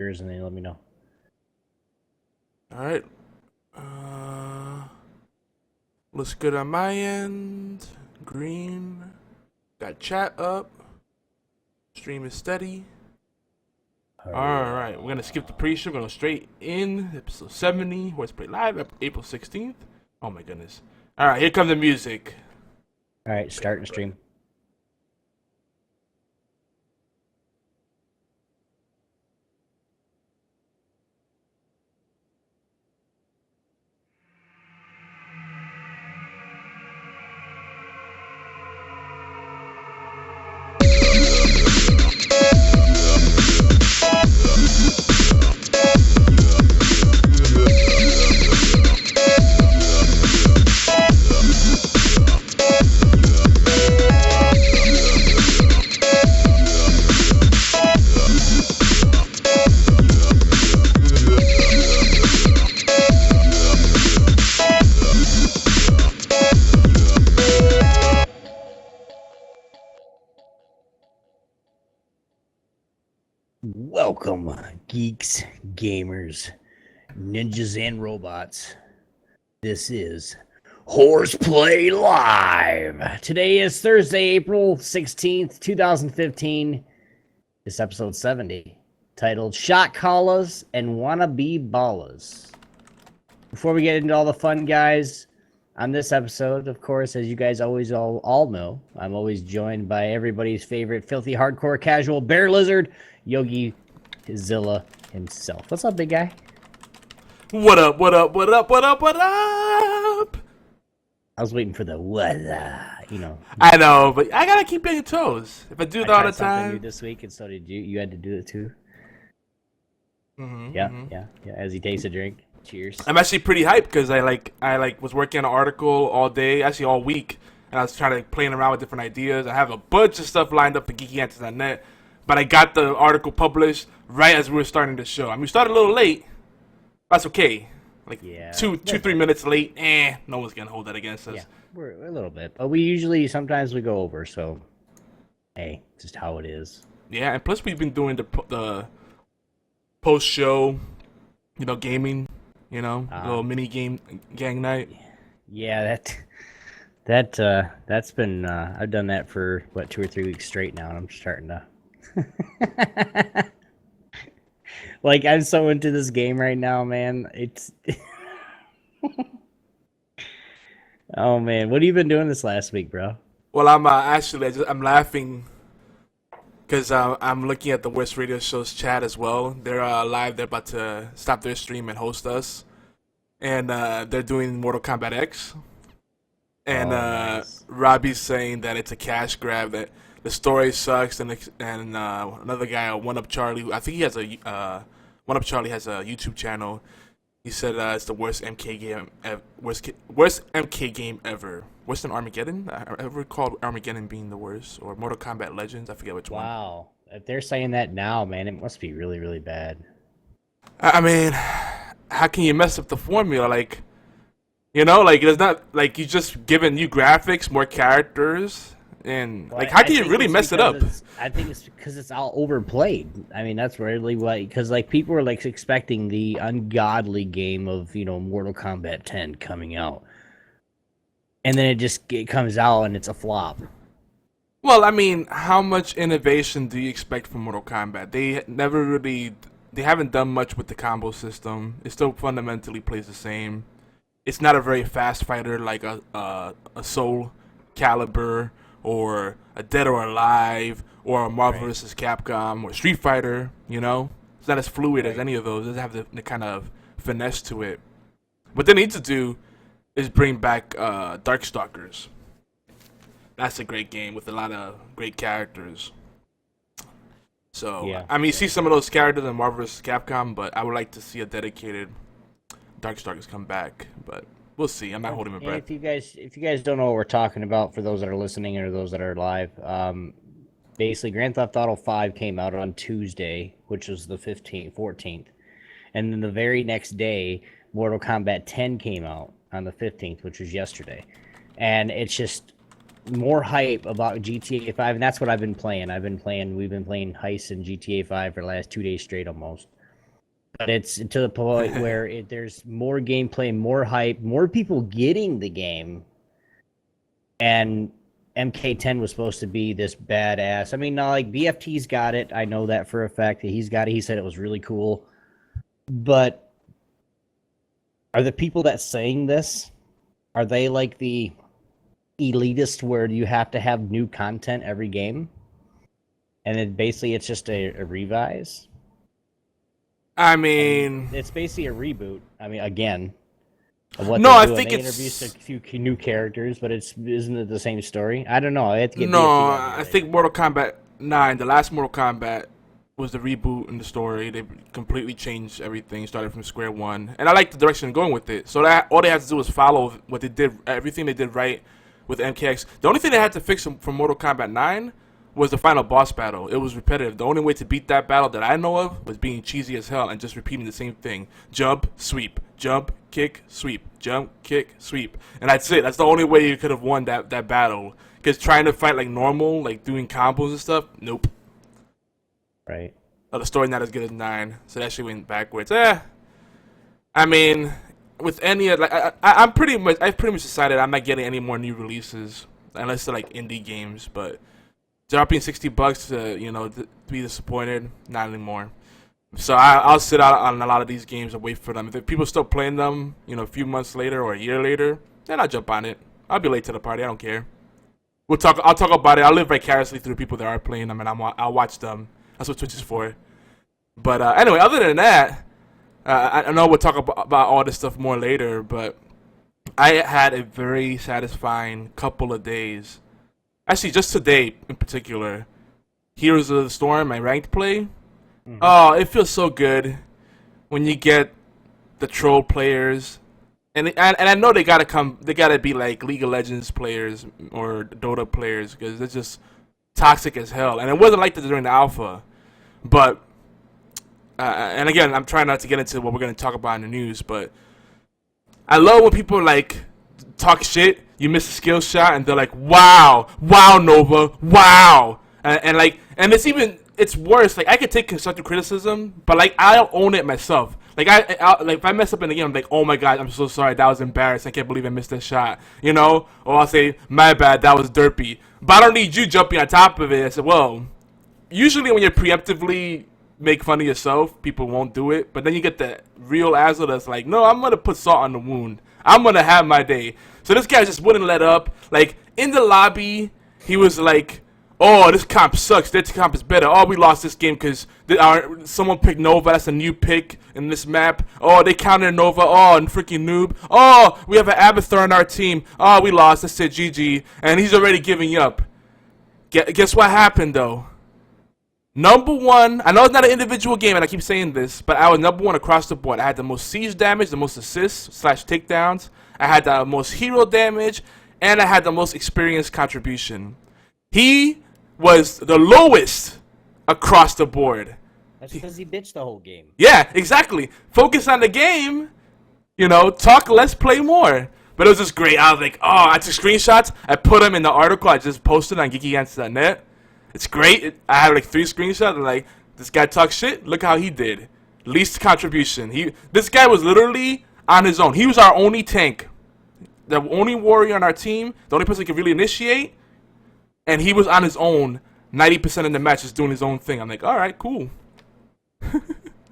yours, and then let me know. All right. Looks good on my end. Green. Got chat up. Stream is steady. Alright, we're gonna skip the pre-show. We're gonna go straight in. Episode 70. HorsePLAY Live, April 16th. Oh my goodness. Alright, here comes the music. All right, start the stream. Welcome, geeks, gamers, ninjas, and robots. This is HorsePLAY Live. Today is Thursday, April 16th, 2015. This episode 70, titled Shot Callas and Wannabe Ballas. Before we get into all the fun, guys, on this episode, of course, as you guys always all know, I'm always joined by everybody's favorite filthy hardcore casual bear lizard, Yogi Zilla himself. What's up, big guy? What up, what up, what up, what up, what up? I was waiting for the what, I know, but I gotta keep you on your toes. If I do I that all tried the something new time. this week, and so did you. You had to do it too. Mm-hmm, Yeah, mm-hmm. yeah. As he takes a drink. Cheers. I'm actually pretty hyped because I was working on an article all day, actually all week, and I was trying to playing around with different ideas. I have a bunch of stuff lined up for geekyantics.net, but I got the article published right as we were starting the show. I mean, we started a little late. That's okay. Like Yeah. 3 minutes late. No one's gonna hold that against us. Yeah, we're a little bit, but we usually sometimes we go over. So, hey, just how it is. Yeah, and plus we've been doing the post show, gaming, little mini game gang night. Yeah, that's been I've done that for what 2 or 3 weeks straight now, and I'm starting to like I'm so into this game right now, man. It's oh man, what have you been doing this last week, bro? Well, I'm I'm laughing because I'm looking at the Worst Radio Show's chat as well. They're live. They're about to stop their stream and host us, and they're doing Mortal Kombat X. And Nice. Robbie's saying that it's a cash grab, that the story sucks, and another guy, One Up Charlie, I think he has One Up Charlie has a YouTube channel. He said it's the worst MK game, worst MK game ever. Worse than Armageddon. I ever recall Armageddon being the worst, or Mortal Kombat Legends. I forget which one. Wow. If they're saying that now, man, it must be really, really bad. I mean, how can you mess up the formula? Like it's not like you just given new graphics, more characters, and Well, how I can you think really it's mess it up? I think it's because it's all overplayed. I mean, that's really why. Because people were expecting the ungodly game of Mortal Kombat 10 coming out, and then it comes out and it's a flop. Well, I mean, how much innovation do you expect from Mortal Kombat? They haven't done much with the combo system. It still fundamentally plays the same. It's not a very fast fighter like a Soul Calibur or a Dead or Alive or a Marvel Right. vs. Capcom or Street Fighter. It's not as fluid as any of those. It doesn't have the kind of finesse to it. What they need to do is bring back Darkstalkers. That's a great game with a lot of great characters. So, Yeah. I mean, you see some of those characters in Marvel vs. Capcom, but I would like to see a dedicated Darkstalkers come back. But we'll see. I'm not holding my And breath. if you guys don't know what we're talking about, for those that are listening or those that are live, basically Grand Theft Auto 5 came out on Tuesday, which was the 14th, and then the very next day, Mortal Kombat 10 came out on the 15th, which was yesterday, and it's just more hype about GTA 5, and that's what I've been playing. We've been playing Heist in GTA 5 for the last 2 days straight almost. But it's to the point where there's more gameplay, more hype, more people getting the game. And MK10 was supposed to be this badass. I mean, not like BFT's got it. I know that for a fact that he's got it. He said it was really cool. But are the people that saying this, are they like the elitist where you have to have new content every game? And then basically it's just a revise? I mean, it's basically a reboot. I mean, again, of what no, I doing. think they it's introduced a few new characters, but isn't it the same story? I don't know. I have to get no. BFT I think Mortal Kombat 9, the last Mortal Kombat, was the reboot in the story. They completely changed everything, started from square one, and I like the direction they're going with it. So that all they had to do was follow what they did, everything they did right with MKX. The only thing they had to fix from Mortal Kombat 9 was the final boss battle. It was repetitive. The only way to beat that battle that I know of was being cheesy as hell and just repeating the same thing. Jump, sweep, jump, kick, sweep, jump, kick, sweep. And that's it. That's the only way you could have won that battle. Because trying to fight like normal, like doing combos and stuff, nope. Right. Oh, the story not as good as 9, so that shit went backwards. I mean, with any like, I've pretty much decided I'm not getting any more new releases unless they're like indie games. But dropping $60 to be disappointed, not anymore. So I'll sit out on a lot of these games and wait for them. If people still playing them, a few months later or a year later, then I'll jump on it. I'll be late to the party. I don't care. I'll talk about it. I'll live vicariously through people that are playing them, and I'll watch them. That's what Twitch is for. But anyway, other than that, I know we'll talk about all this stuff more later, but I had a very satisfying couple of days. Actually, just today in particular. Heroes of the Storm, my ranked play. Mm-hmm. Oh, it feels so good when you get the troll players. And I know they gotta be like League of Legends players or Dota players because they're just toxic as hell. And it wasn't like that during the alpha. But and again, I'm trying not to get into what we're gonna talk about in the news, but I love when people like talk shit. You miss a skill shot, and they're like, "Wow, Nova, wow," and it's worse. Like I could take constructive criticism, but like I'll own it myself. Like like if I mess up in the game, I'm like, "Oh my god, I'm so sorry. That was embarrassing. I can't believe I missed that shot." Or I'll say, "My bad, that was derpy." But I don't need you jumping on top of it. I said, "Well, usually when you preemptively make fun of yourself, people won't do it. But then you get the real asshole that's like, no, I'm gonna put salt on the wound. I'm gonna have my day." So this guy just wouldn't let up. Like in the lobby, he was like, "Oh, this comp sucks. This comp is better. Oh, we lost this game because someone picked Nova. That's a new pick in this map. Oh, they counted Nova. Oh, and freaking noob. Oh, we have an Abathur on our team. Oh, we lost. That's it, GG." And he's already giving up. Guess what happened though? Number one, I know it's not an individual game, and I keep saying this, but I was number one across the board. I had the most siege damage, the most assists / takedowns. I had the most hero damage, and I had the most experience contribution. He was the lowest across the board. That's because he bitched the whole game. Yeah, exactly. Focus on the game. Talk less, play more. But it was just great. I was like, oh, I took screenshots. I put them in the article I just posted on geekyants.net. It's great. I have like 3 screenshots. And like, this guy talks shit. Look how he did. Least contribution. This guy was literally on his own. He was our only tank. The only warrior on our team. The only person who could really initiate. And he was on his own 90% of the match just doing his own thing. I'm like, alright, cool.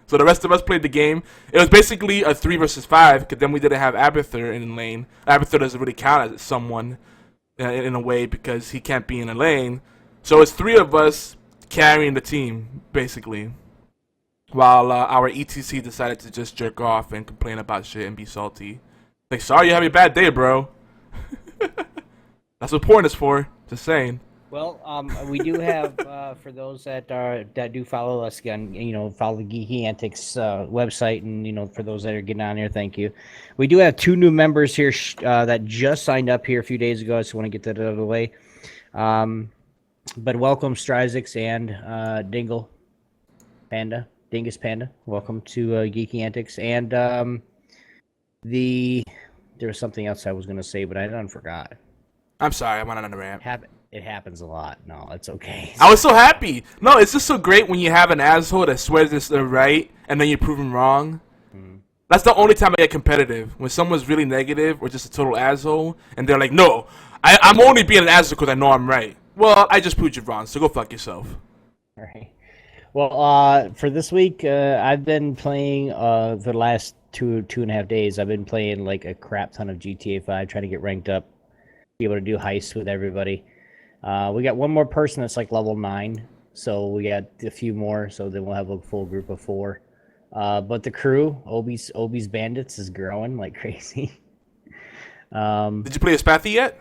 So the rest of us played the game. It was basically a 3 versus 5. Because then we didn't have Abathur in lane. Abathur doesn't really count as someone in a way because he can't be in a lane. So it's 3 of us carrying the team, basically. While our ETC decided to just jerk off and complain about shit and be salty. Like, sorry you have a bad day, bro. That's what porn is for. Just saying. Well, we do have, for those that do follow us again, follow the Geeky Antics website, and, for those that are getting on here, thank you. We do have 2 new members here that just signed up here a few days ago. I just want to get that out of the way. But welcome, Stryzix and Dingus Panda. Welcome to Geeky Antics. And there was something else I was going to say, but I done forgot. I'm sorry, I went on a rant. It happens a lot. No, it's okay. I was so happy. No, it's just so great when you have an asshole that swears it's right, and then you prove him wrong. That's the only time I get competitive. When someone's really negative or just a total asshole, and they're like, no, I'm only being an asshole because I know I'm right. Well, I just proved you wrong, so go fuck yourself. All right. Well, for this week, I've been playing for the last two and a half days. I've been playing like a crap ton of GTA 5, trying to get ranked up, be able to do heists with everybody. We got one more person that's like level 9, so we got a few more, so then we'll have a full group of 4. But the crew, Obi's Bandits, is growing like crazy. Did you play a Spathy yet?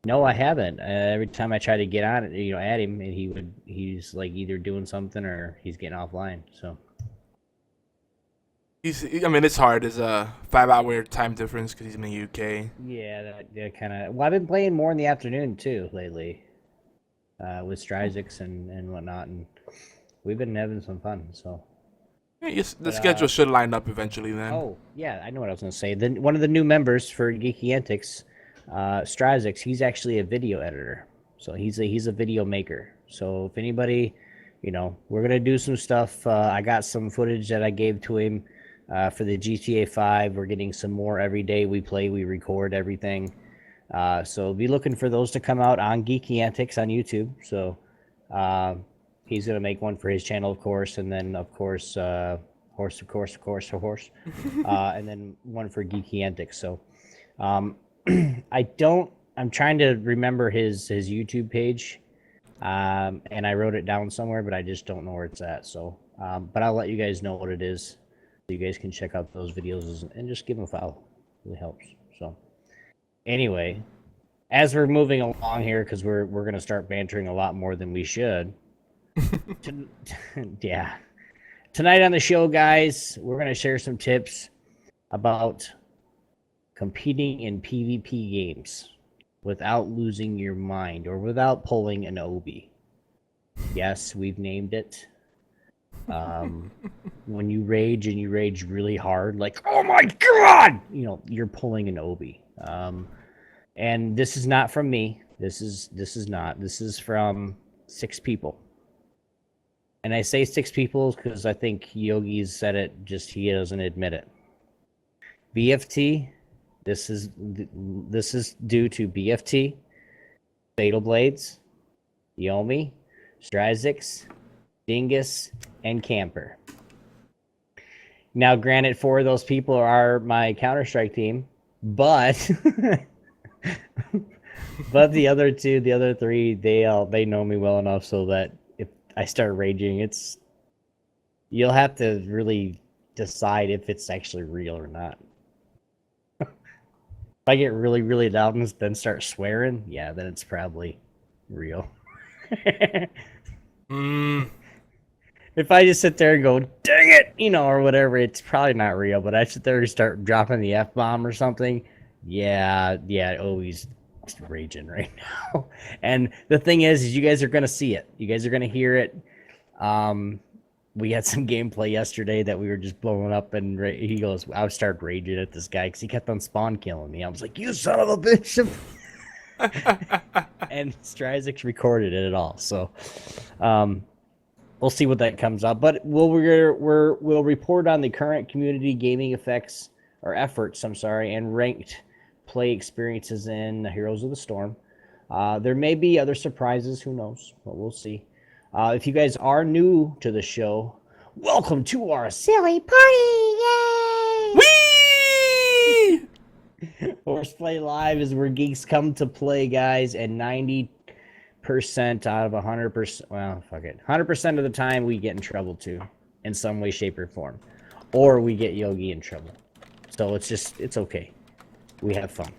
No, I haven't. Every time I try to get on it, at him, and he's like either doing something or he's getting offline. So it's hard. There's a 5-hour time difference because he's in the UK. Yeah, that kind of. Well, I've been playing more in the afternoon too lately, with Stryzix and whatnot, and we've been having some fun. So yeah, the schedule should line up eventually. Then. Oh yeah, I know what I was gonna say. Then one of the new members for Geeky Antics, Stryzix, he's actually a video editor, so he's a video maker. So if anybody, we're gonna do some stuff. I got some footage that I gave to him for the GTA 5. We're getting some more every day. We record everything. So be looking for those to come out on Geeky Antics on YouTube. So he's gonna make one for his channel, of course, and then of course horse, and then one for Geeky Antics. So I'm trying to remember his YouTube page, and I wrote it down somewhere, but I just don't know where it's at. So but I'll let you guys know what it is, so you guys can check out those videos and just give them a follow. It really helps. So anyway, as we're moving along here, because we're gonna start bantering a lot more than we should. Yeah. Tonight on the show, guys, we're going to share some tips about competing in PvP games without losing your mind or without pulling an Obi. Yes, we've named it. When you rage and you rage really hard, like, oh my God, you're pulling an Obi. And this is not from me. This is from 6 people. And I say 6 people because I think Yogi's said it, just he doesn't admit it. BFT, this is due to BFT, Fatal Blades, Yomi, Stryzix, Dingus, and Camper. Now, granted, 4 of those people are my Counter-Strike team, but but the other 3, they know me well enough so that I start raging, you'll have to really decide if it's actually real or not. If I get really, really loud and then start swearing, yeah, then it's probably real. If I just sit there and go, dang it, or whatever, it's probably not real, but I sit there and start dropping the F-bomb or something, yeah, always raging right now. And the thing is you guys are gonna see it, you guys are gonna hear it. We had some gameplay yesterday that we were just blowing up, and he goes, I started raging at this guy because he kept on spawn killing me. I was like, you son of a bitch. And Stryzix recorded it all, so we'll see what that comes up. But we'll report on the current community gaming efforts, and ranked play experiences in Heroes of the Storm. There may be other surprises, who knows, but we'll see. If you guys are new to the show, welcome to our silly party! Yay! Whee! HorsePLAY Live is where geeks come to play, guys, and 90% out of 100%, well, fuck it, 100% of the time we get in trouble too, in some way, shape, or form. Or we get Yogi in trouble. So it's okay. We have fun.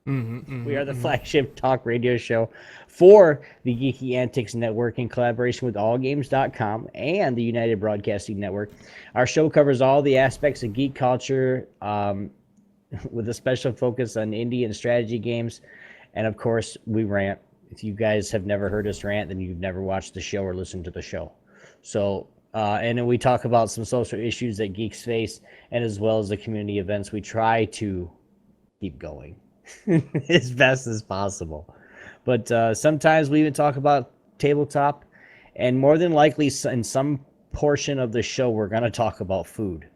We are the flagship talk radio show for the Geeky Antics Network in collaboration with AllGames.com and the United Broadcasting Network. Our show covers all the aspects of geek culture, with a special focus on indie and strategy games. And of course, we rant. If you guys have never heard us rant, then you've never watched the show or listened to the show. So, and then we talk about some social issues that geeks face, and as well as the community events we try to keep going as best as possible. But sometimes we even talk about tabletop, and more than likely in some portion of the show we're gonna talk about food.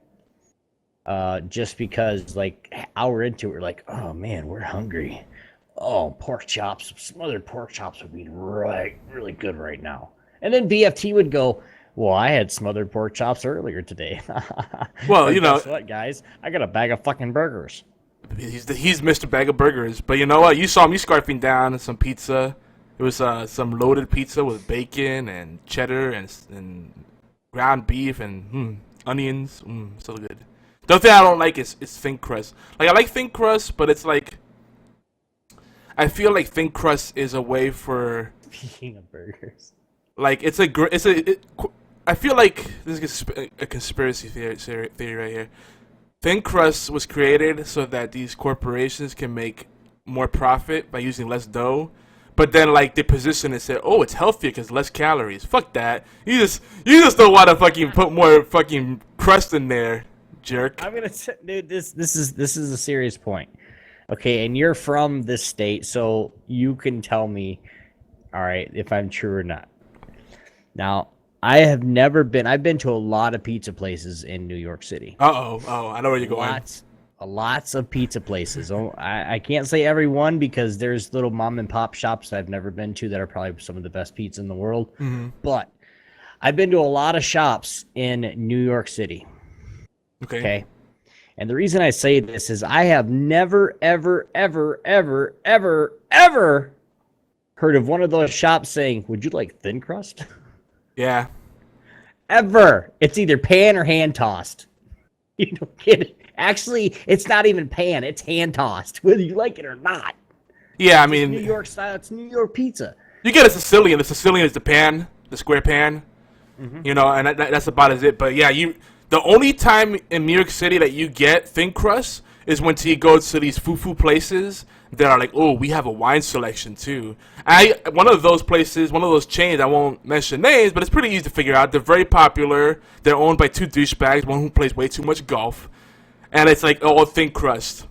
Just because like hour into it, we're like, oh man, we're hungry. Oh, pork chops, smothered pork chops would be really good right now. And then BFT would go, well, I had smothered pork chops earlier today. Well, guess what, guys? I got a bag of fucking burgers. He's Mr. Bag of Burgers. But you know what? You saw me scarfing down some pizza. It was some loaded pizza with bacon and cheddar and ground beef and onions. So good. The other thing I don't like is thin crust. Like, I like thin crust, but it's like, I feel like thin crust is a way for, Speaking of burgers, like, I feel like this is a conspiracy theory right here. Thin crust was created so that these corporations can make more profit by using less dough. But then, like, they position and say, "Oh, it's healthier because less calories." Fuck that. You just don't want to fucking put more fucking crust in there, jerk. I'm gonna say, dude, this is a serious point. Okay, and you're from this state, so you can tell me, all right, if I'm true or not. Now, I've been to a lot of pizza places in New York City. Oh, I know where you're going. Lots of pizza places. Oh, I can't say every one because there's little mom and pop shops that I've never been to that are probably some of the best pizza in the world. Mm-hmm. But I've been to a lot of shops in New York City. Okay. And the reason I say this is I have never, ever, ever, ever, ever, ever heard of one of those shops saying, "Would you like thin crust?" Yeah. Ever. It's either pan or hand tossed. You don't get it. Actually, it's not even pan. It's hand tossed, whether you like it or not. Yeah, I It's mean, New York style. It's New York pizza. you get a Sicilian. The Sicilian is the pan, the square pan. Mm-hmm. You know, and that's about as it. But yeah, the only time in New York City that you get thin crust is when you go to these foo places that are like, oh, we have a wine selection too. One of those places, one of those chains, I won't mention names, but it's pretty easy to figure out. They're very popular. They're owned by two douchebags, one who plays way too much golf, and it's like all thin crust.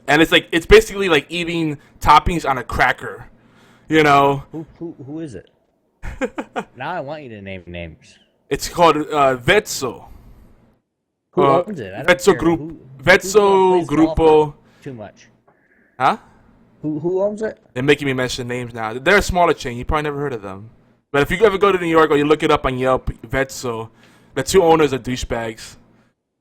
And it's basically like eating toppings on a cracker, you know. Who is it? Now I want you to name names. It's called Vezzo. Who owns it? I don't Vezzo care. Group. Vezzo Grupo. Too much. Huh? Who owns it? They're making me mention names now. They're a smaller chain. You probably never heard of them. But if you ever go to New York or you look it up on Yelp, Vezzo, the two owners are douchebags.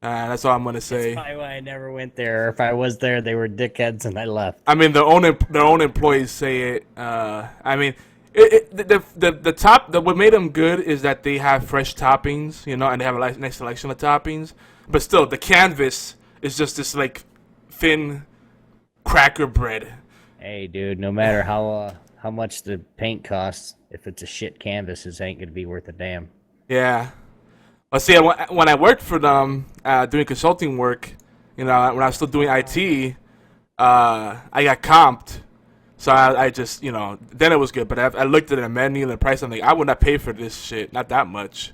That's all I'm gonna say. That's probably why I never went there. If I was there, they were dickheads, and I left. I mean, their own employees say it. I mean, the top. What made them good is that they have fresh toppings, you know, and they have a nice selection of toppings. But still, the canvas is just this like thin cracker bread. Hey, dude, no matter how much the paint costs, if it's a shit canvas, it ain't gonna be worth a damn. Yeah. Well, see, when I worked for them doing consulting work, you know, when I was still doing IT, I got comped. So I just, you know, then it was good. But I looked at the menu and the price. I'm like, I would not pay for this shit, not that much.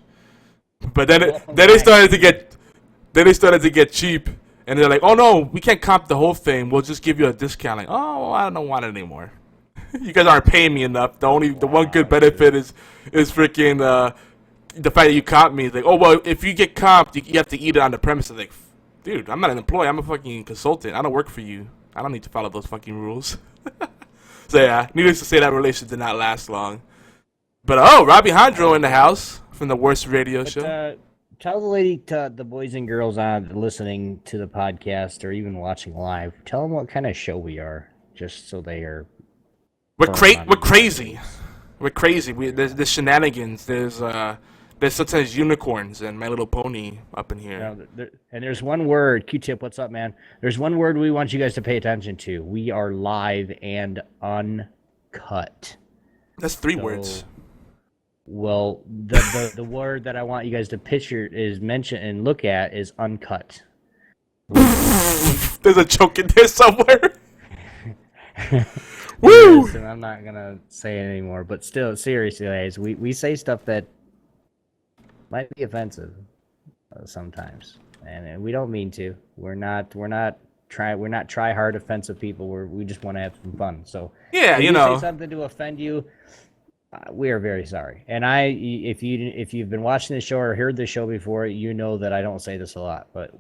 But then they started to get cheap, and they're like, oh no, we can't comp the whole thing. We'll just give you a discount. Like, oh, I don't want it anymore. You guys aren't paying me enough. The one good benefit is freaking the fact that you comp me. It's like, oh well, if you get comped, you have to eat it on the premises. Like, dude, I'm not an employee. I'm a fucking consultant. I don't work for you. I don't need to follow those fucking rules. So yeah, needless to say, that relationship did not last long. But Robbie Hondro in the house from the Worst Radio Show. Tell the boys and girls on listening to the podcast or even watching live. Tell them what kind of show we are, just so they are. We're crazy. We're crazy. There's shenanigans. There's sometimes unicorns and My Little Pony up in here. And there's one word, Q-Tip, what's up, man? There's one word we want you guys to pay attention to. We are live and uncut. That's three words. Well, the word that I want you guys to picture is mention and look at is uncut. There's a joke in there somewhere. Woo! Listen, I'm not gonna say it anymore, but still, seriously, guys, we say stuff that might be offensive sometimes, and we don't mean to. We're not We're not try hard offensive people. We just want to have some fun. So Yeah, if you we know. say something to offend you, we are very sorry. And if you've been watching the show or heard the show before, you know that I don't say this a lot, but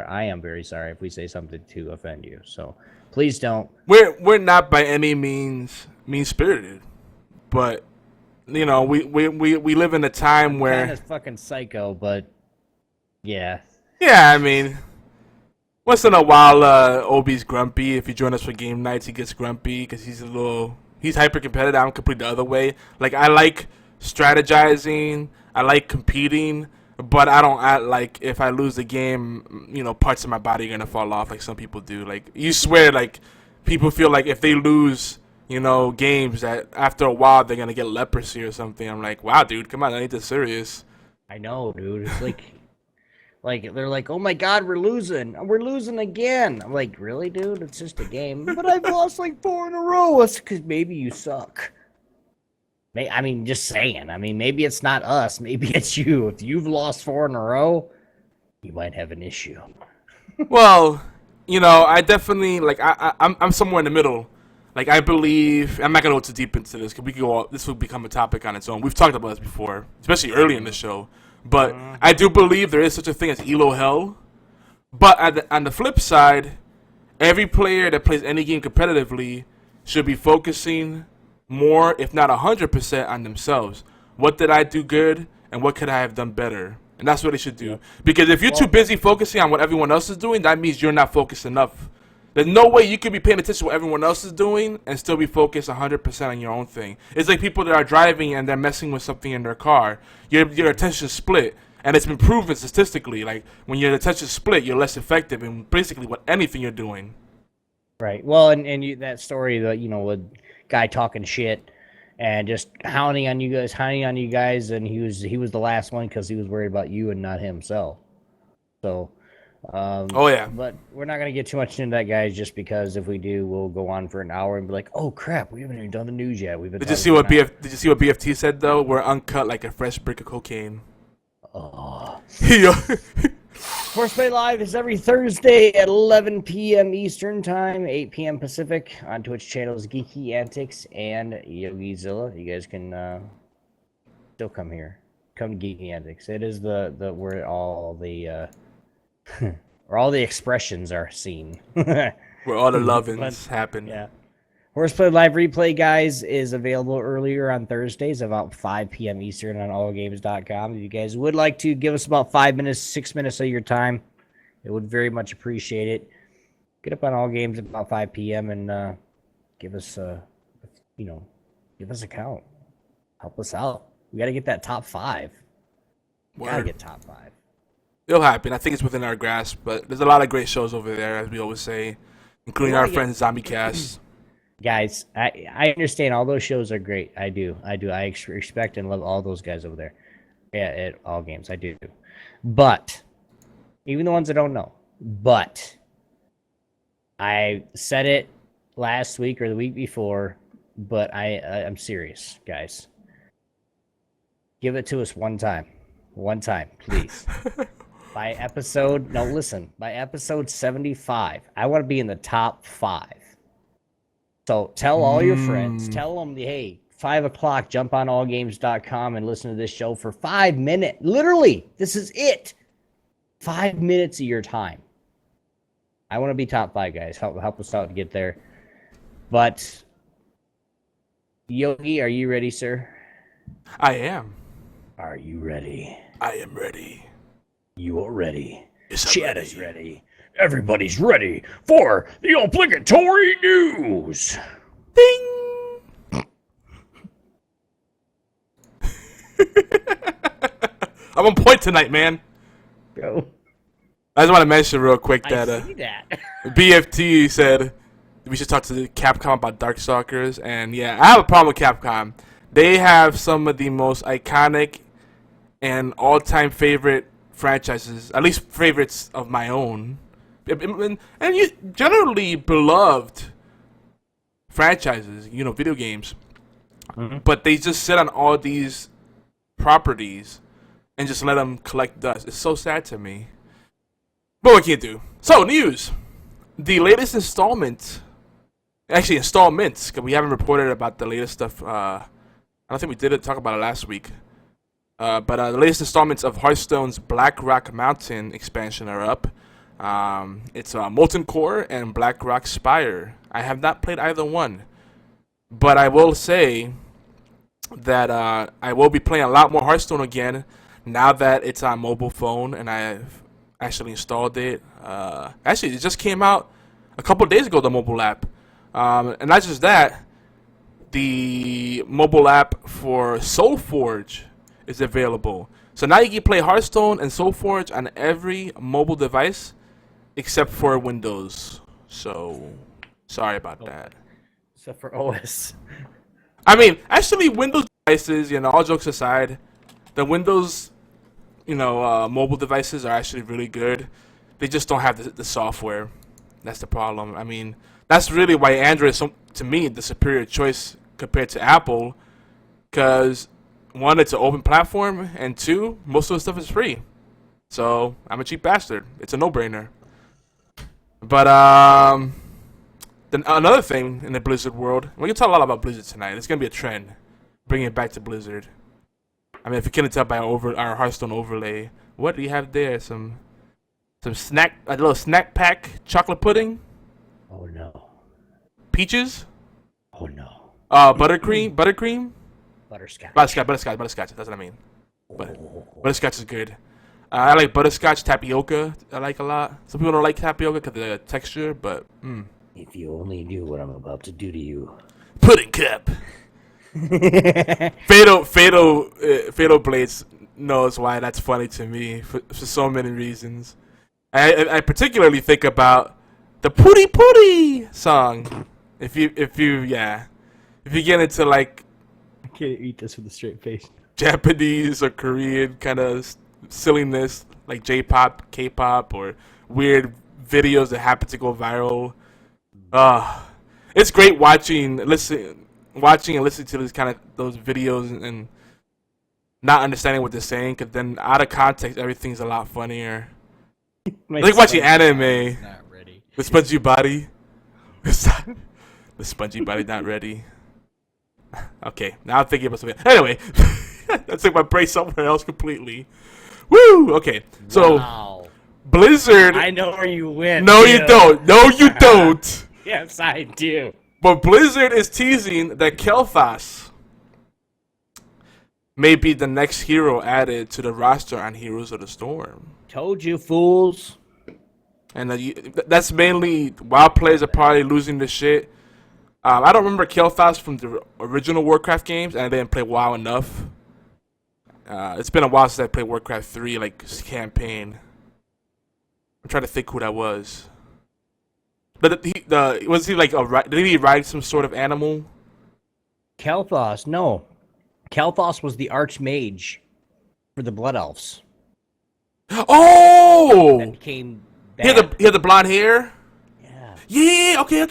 I am very sorry if we say something to offend you. So please don't. We're not by any means mean-spirited, but you know, we live in a time where kind of fucking psycho, but yeah. Yeah, I mean, once in a while, Obi's grumpy. If you join us for game nights, he gets grumpy because he's hyper competitive. I'm complete the other way. Like, I like strategizing, I like competing, but I don't act like if I lose the game, you know, parts of my body are gonna fall off like some people do. Like, you swear, like, people feel like if they lose, you know, games that after a while they're gonna get leprosy or something. I'm like, wow, dude, come on, I ain't this serious. I know, dude. It's like. Like, they're like, oh my God, we're losing again. I'm like, really, dude? It's just a game. But I've lost like 4 in a row. It's because maybe you suck. I mean, just saying. I mean, maybe it's not us. Maybe it's you. If you've lost 4 in a row, you might have an issue. Well, you know, I definitely, like, I'm somewhere in the middle. Like, I believe, I'm not going to go too deep into this because this will become a topic on its own. We've talked about this before, especially early in the show. But I do believe there is such a thing as ELO hell. But on the flip side, every player that plays any game competitively should be focusing more, if not 100%, on themselves. What did I do good, and what could I have done better? And that's what they should do. Yeah. Because if you're too busy focusing on what everyone else is doing, that means you're not focused enough. There's no way you could be paying attention to what everyone else is doing and still be focused 100% on your own thing. It's like people that are driving and they're messing with something in their car. Your attention split, and it's been proven statistically. Like, when your attention split, you're less effective in basically anything you're doing. Right. Well, and that story that, you know, with guy talking shit and just hounding on you guys, and he was the last one because he was worried about you and not himself. So. Oh yeah, but we're not gonna get too much into that, guys. Just because if we do, we'll go on for an hour and be like, "Oh crap, we haven't even done the news yet." Did you see what BFT said though? We're uncut like a fresh brick of cocaine. Oh. HorsePLAY Live is every Thursday at 11 p.m. Eastern Time, 8 p.m. Pacific on Twitch channels Geeky Antics and YogiZilla. You guys can still come here. Come to Geeky Antics. It is the where all the where all the expressions are seen. Where all the lovins happen. Yeah. HorsePLAY Live Replay, guys, is available earlier on Thursdays about 5 p.m. Eastern on allgames.com. If you guys would like to give us about 5 minutes, 6 minutes of your time, it would very much appreciate it. Get up on All Games at about 5 p.m. and give us a count. Help us out. We got to get that top 5. We got to get top 5. It'll happen. I think it's within our grasp, but there's a lot of great shows over there, as we always say, including our friends ZombieCast. Guys, I understand all those shows are great. I do. I respect and love all those guys over there. Yeah, at All Games, I do. But even the ones I don't know. But I said it last week or the week before, but I'm serious, guys. Give it to us one time. One time, please. By episode 75, I want to be in the top 5. So tell all your friends, tell them, hey, 5 o'clock, jump on allgames.com and listen to this show for 5 minutes. Literally, this is it. 5 minutes of your time. I want to be top 5, guys. Help us out to get there. But, Yogi, are you ready, sir? I am. Are you ready? I am ready. You are ready. Yes, Chad is ready. Everybody's ready for the obligatory news. Ding! I'm on point tonight, man. Go. I just want to mention real quick that, I see that. BFT said we should talk to Capcom about Darkstalkers, and yeah, I have a problem with Capcom. They have some of the most iconic and all-time favorite franchises, at least favorites of my own, and generally beloved franchises, you know, video games. Mm-hmm. But they just sit on all these properties and just let them collect dust. It's so sad to me. But what can you do? So, news. the latest installment, actually installments, because we haven't reported about the latest stuff. I don't think we did talk about it last week. But the latest installments of Hearthstone's Black Rock Mountain expansion are up. It's Molten Core and Black Rock Spire. I have not played either one, but I will say that I will be playing a lot more Hearthstone again now that it's on mobile phone and I've actually installed it. Actually, it just came out a couple days ago, the mobile app. And not just that, the mobile app for SoulForge is available. So now you can play Hearthstone and SoulForge on every mobile device except for Windows. So, sorry about that. Except for OS. I mean, actually, Windows devices, all jokes aside, the Windows, mobile devices are actually really good. They just don't have the software. That's the problem. I mean, that's really why Android is, to me, the superior choice compared to Apple. Because, one, it's an open platform, and two, most of the stuff is free. So, I'm a cheap bastard. It's a no-brainer. But, then another thing in the Blizzard world, we're going to talk a lot about Blizzard tonight. It's going to be a trend, bringing it back to Blizzard. I mean, if you couldn't tell by our Hearthstone overlay, what do you have there? Some snack, a little snack pack chocolate pudding? Oh, no. Peaches? Oh, no. Buttercream? Butterscotch. Butterscotch. That's what I mean. Butterscotch is good. I like butterscotch tapioca. I like a lot. Some people don't like tapioca because of the texture, but If you only knew what I'm about to do to you. Pudding cup. Fatal Blades knows why that's funny to me for so many reasons. I particularly think about the Pooty Pooty song. If you get into like I can't eat this with a straight face. Japanese or Korean kind of silliness, like J-pop, K-pop, or weird videos that happen to go viral. It's great watching and listening to those videos and not understanding what they're saying, because then out of context everything's a lot funnier. Like watching anime. Not ready. The spongy body. The spongy body not ready. Okay, now I'm thinking about something. Anyway, I took my brain somewhere else completely. Woo! Okay, so Wow. Blizzard. I know where you went. No, you don't. No, you don't. Yes, I do. But Blizzard is teasing that Kel'Thas may be the next hero added to the roster on Heroes of the Storm. Told you, fools. And that's mainly WoW players are probably losing the shit. I don't remember Kel'Thas from the original Warcraft games, and I didn't play WoW enough. It's been a while since I played Warcraft 3, like, campaign. I'm trying to think who that was. But was he like did he ride some sort of animal? Kel'Thas, no. Kel'Thas was the Archmage for the Blood Elves. Oh! That became bad. He had the blonde hair? Yeah. Yeah, okay,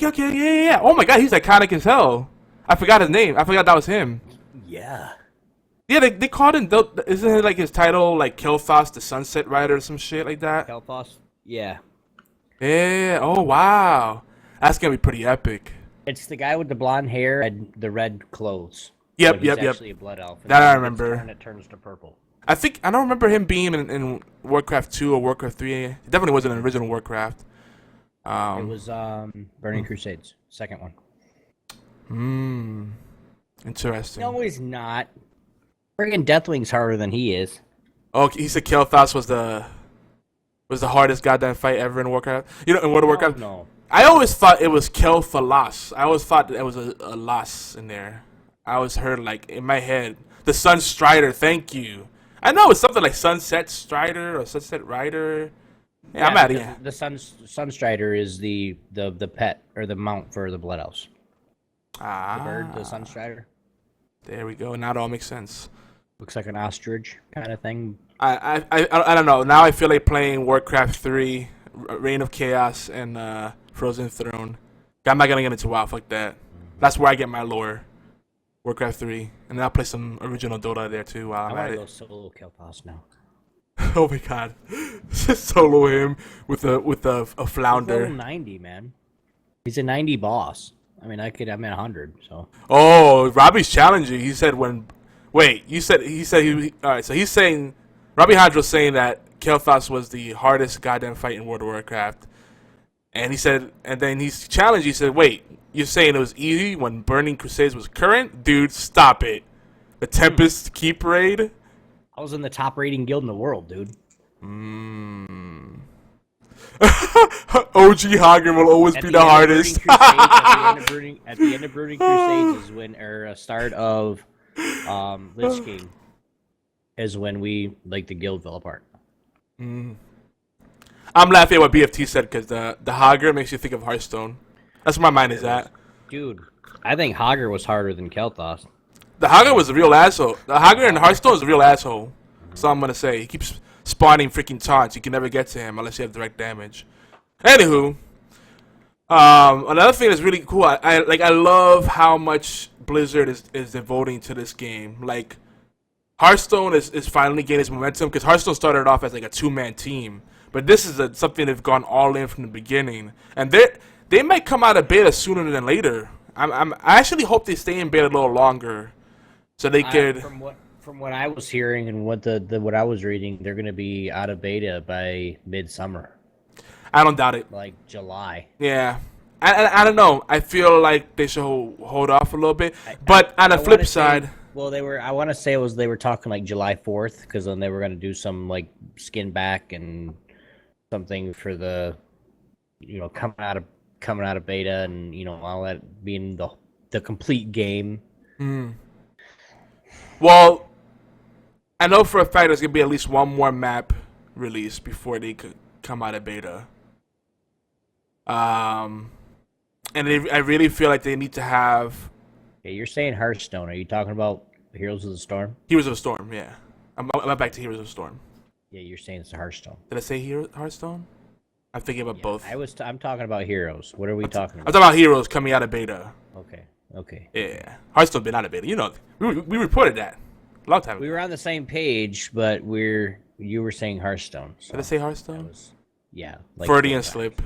yeah. Oh my god, he's iconic as hell. I forgot his name. I forgot that was him. Yeah. Yeah, they called him, isn't it like his title, like Kel'Thas the Sunset Rider or some shit like that? Kel'Thas, yeah. Yeah, oh wow. That's gonna be pretty epic. It's the guy with the blonde hair and the red clothes. Yep, He's yep. actually a blood elf. That I remember. And it turns to purple. I don't remember him being in Warcraft 2 or Warcraft 3. He definitely wasn't in original Warcraft. It was Burning Crusades, second one. Interesting. No, he's not. Friggin' Deathwing's harder than he is. Oh, he said Kel'Thas was the hardest goddamn fight ever in Warcraft. In World of Warcraft. No. I always thought it was Kel'Thalas. I always thought that it was a loss in there. I always heard like in my head the Sun Strider. Thank you. I know it's something like Sunset Strider or Sunset Rider. Yeah, I'm out of here. The Sunstrider is the pet or the mount for the Blood Elves. Ah, The bird, the Sunstrider. There we go. Now it all makes sense. Looks like an ostrich kind of thing. I don't know. Now I feel like playing Warcraft 3, Reign of Chaos, and Frozen Throne. I'm not gonna get into WoW. Fuck that. That's where I get my lore. Warcraft 3, and then I'll play some original Dota there too while I'm I at want to it. go solo Kel'Thas now. Oh my god, solo him with a He's flounder. level 90, man. He's a 90 boss. I mean, I'm at 100, so. Oh, Robbie's challenging. He said when. Wait, he said he. All right, so he's saying Robbie Hydro's saying that Kael'thas was the hardest goddamn fight in World of Warcraft, and he said, and then he's challenged. He said, "Wait, you're saying it was easy when Burning Crusades was current, dude? Stop it. The Tempest Keep raid." I was in the top rating guild in the world, dude. OG Hagen will always be the hardest. At the end of Burning Crusades is when, or start of Lich King is when the guild fell apart. I'm laughing at what BFT said because the Hager makes you think of Hearthstone. That's where my mind is at. Dude, I think Hager was harder than Kael'thas. The Hager was a real asshole. The Hager in Hearthstone is a real asshole. That's all I'm gonna say. He keeps spawning freaking taunts. You can never get to him unless you have direct damage. Anywho, another thing that's really cool. I love how much Blizzard is devoting to this game. Like, Hearthstone is finally gaining its momentum because Hearthstone started off as like a 2-man team, but this is something they've gone all in from the beginning, and they might come out of beta sooner than later. I actually hope they stay in beta a little longer, so they could. From what I was hearing and what what I was reading, they're going to be out of beta by midsummer. I don't doubt it. Like July. Yeah. I don't know. I feel like they should hold off a little bit. But on the flip side... Well, I want to say they were talking like July 4th, because then they were going to do some like skin back and something for the, coming out of beta and, all that being the complete game. Well, I know for a fact there's going to be at least one more map released before they could come out of beta. And I really feel like they need to have... Yeah, you're saying Hearthstone. Are you talking about Heroes of the Storm? Heroes of the Storm, yeah. I'm back to Heroes of the Storm. Yeah, you're saying it's Hearthstone. Did I say Hearthstone? I'm thinking about both. I'm talking about Heroes. What are we talking about? I'm talking about Heroes coming out of beta. Okay. Yeah. Hearthstone's been out of beta. We reported that a long time ago. We were on the same page, but you were saying Hearthstone. So did I say Hearthstone? Yeah. Freudian slip.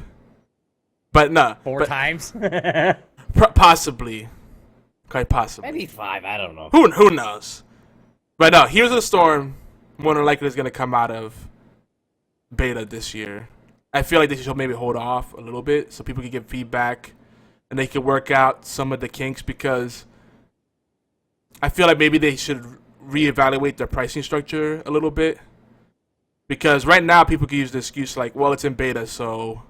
But no. Four times? Possibly. Quite possibly. Maybe 5, I don't know. Who knows? But no, Heroes of the Storm more than likely is going to come out of beta this year. I feel like they should maybe hold off a little bit so people can give feedback and they can work out some of the kinks, because I feel like maybe they should reevaluate their pricing structure a little bit. Because right now people can use the excuse like, well, it's in beta, so,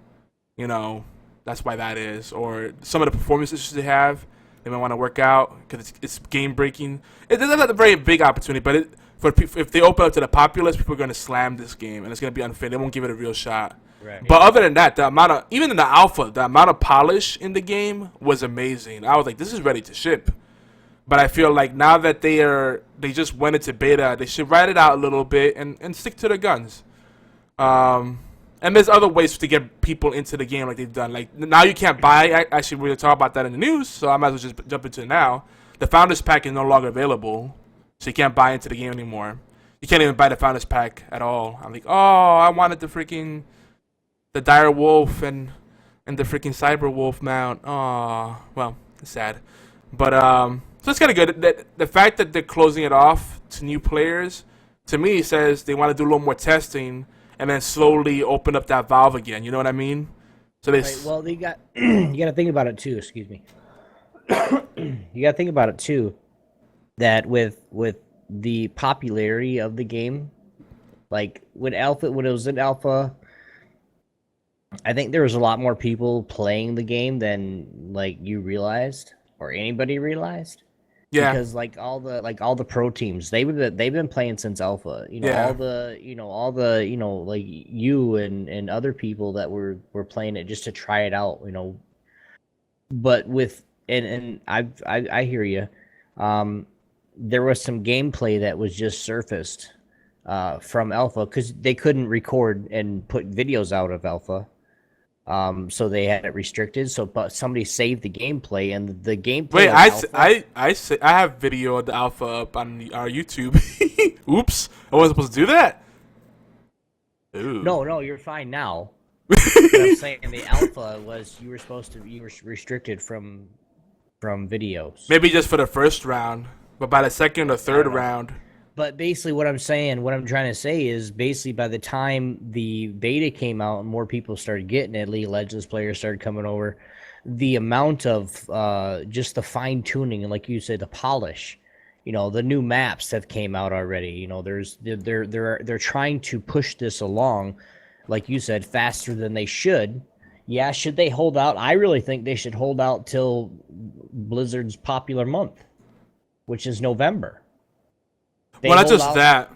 that's why that is. Or some of the performance issues they have, they might want to work out because it's game breaking. It's not a very big opportunity, but if they open up to the populace, people are going to slam this game, and it's going to be unfair. They won't give it a real shot. Right. But other than that, even in the alpha, the amount of polish in the game was amazing. I was like, this is ready to ship. But I feel like now that they just went into beta, they should ride it out a little bit and stick to their guns. And there's other ways to get people into the game like they've done. Like, now you can't buy. Actually, we're going to talk about that in the news, so I might as well just jump into it now. The Founders Pack is no longer available, so you can't buy into the game anymore. You can't even buy the Founders Pack at all. I'm like, oh, I wanted the Dire Wolf and the freaking Cyber Wolf mount. Oh, well, it's sad. But, so it's kind of good. The fact that they're closing it off to new players, to me, says they want to do a little more testing and then slowly open up that valve again. You know what I mean? So they. Right, well, you got to think about it too. Excuse me. You got to think about it too. That with the popularity of the game, like when it was in alpha, I think there was a lot more people playing the game than like you realized or anybody realized. Yeah. Because like all the pro teams, they've been playing since alpha. Yeah. all the like you and other people that were playing it just to try it out. But with and I hear you. There was some gameplay that was just surfaced from alpha because they couldn't record and put videos out of alpha. So they had it restricted. But somebody saved the gameplay, and the gameplay. Wait, I have video of the alpha up on our YouTube. Oops, I wasn't supposed to do that. Ooh. No, you're fine now. But I'm saying the alpha was you were restricted from videos. Maybe just for the first round, but by the second or third don't know. round. But basically, what I'm trying to say is basically by the time the beta came out and more people started getting it, League of Legends players started coming over, the amount of just the fine tuning and, like you said, the polish, the new maps that came out already. They're trying to push this along, like you said, faster than they should. Yeah, should they hold out? I really think they should hold out till Blizzard's popular month, which is November. Well, not just that.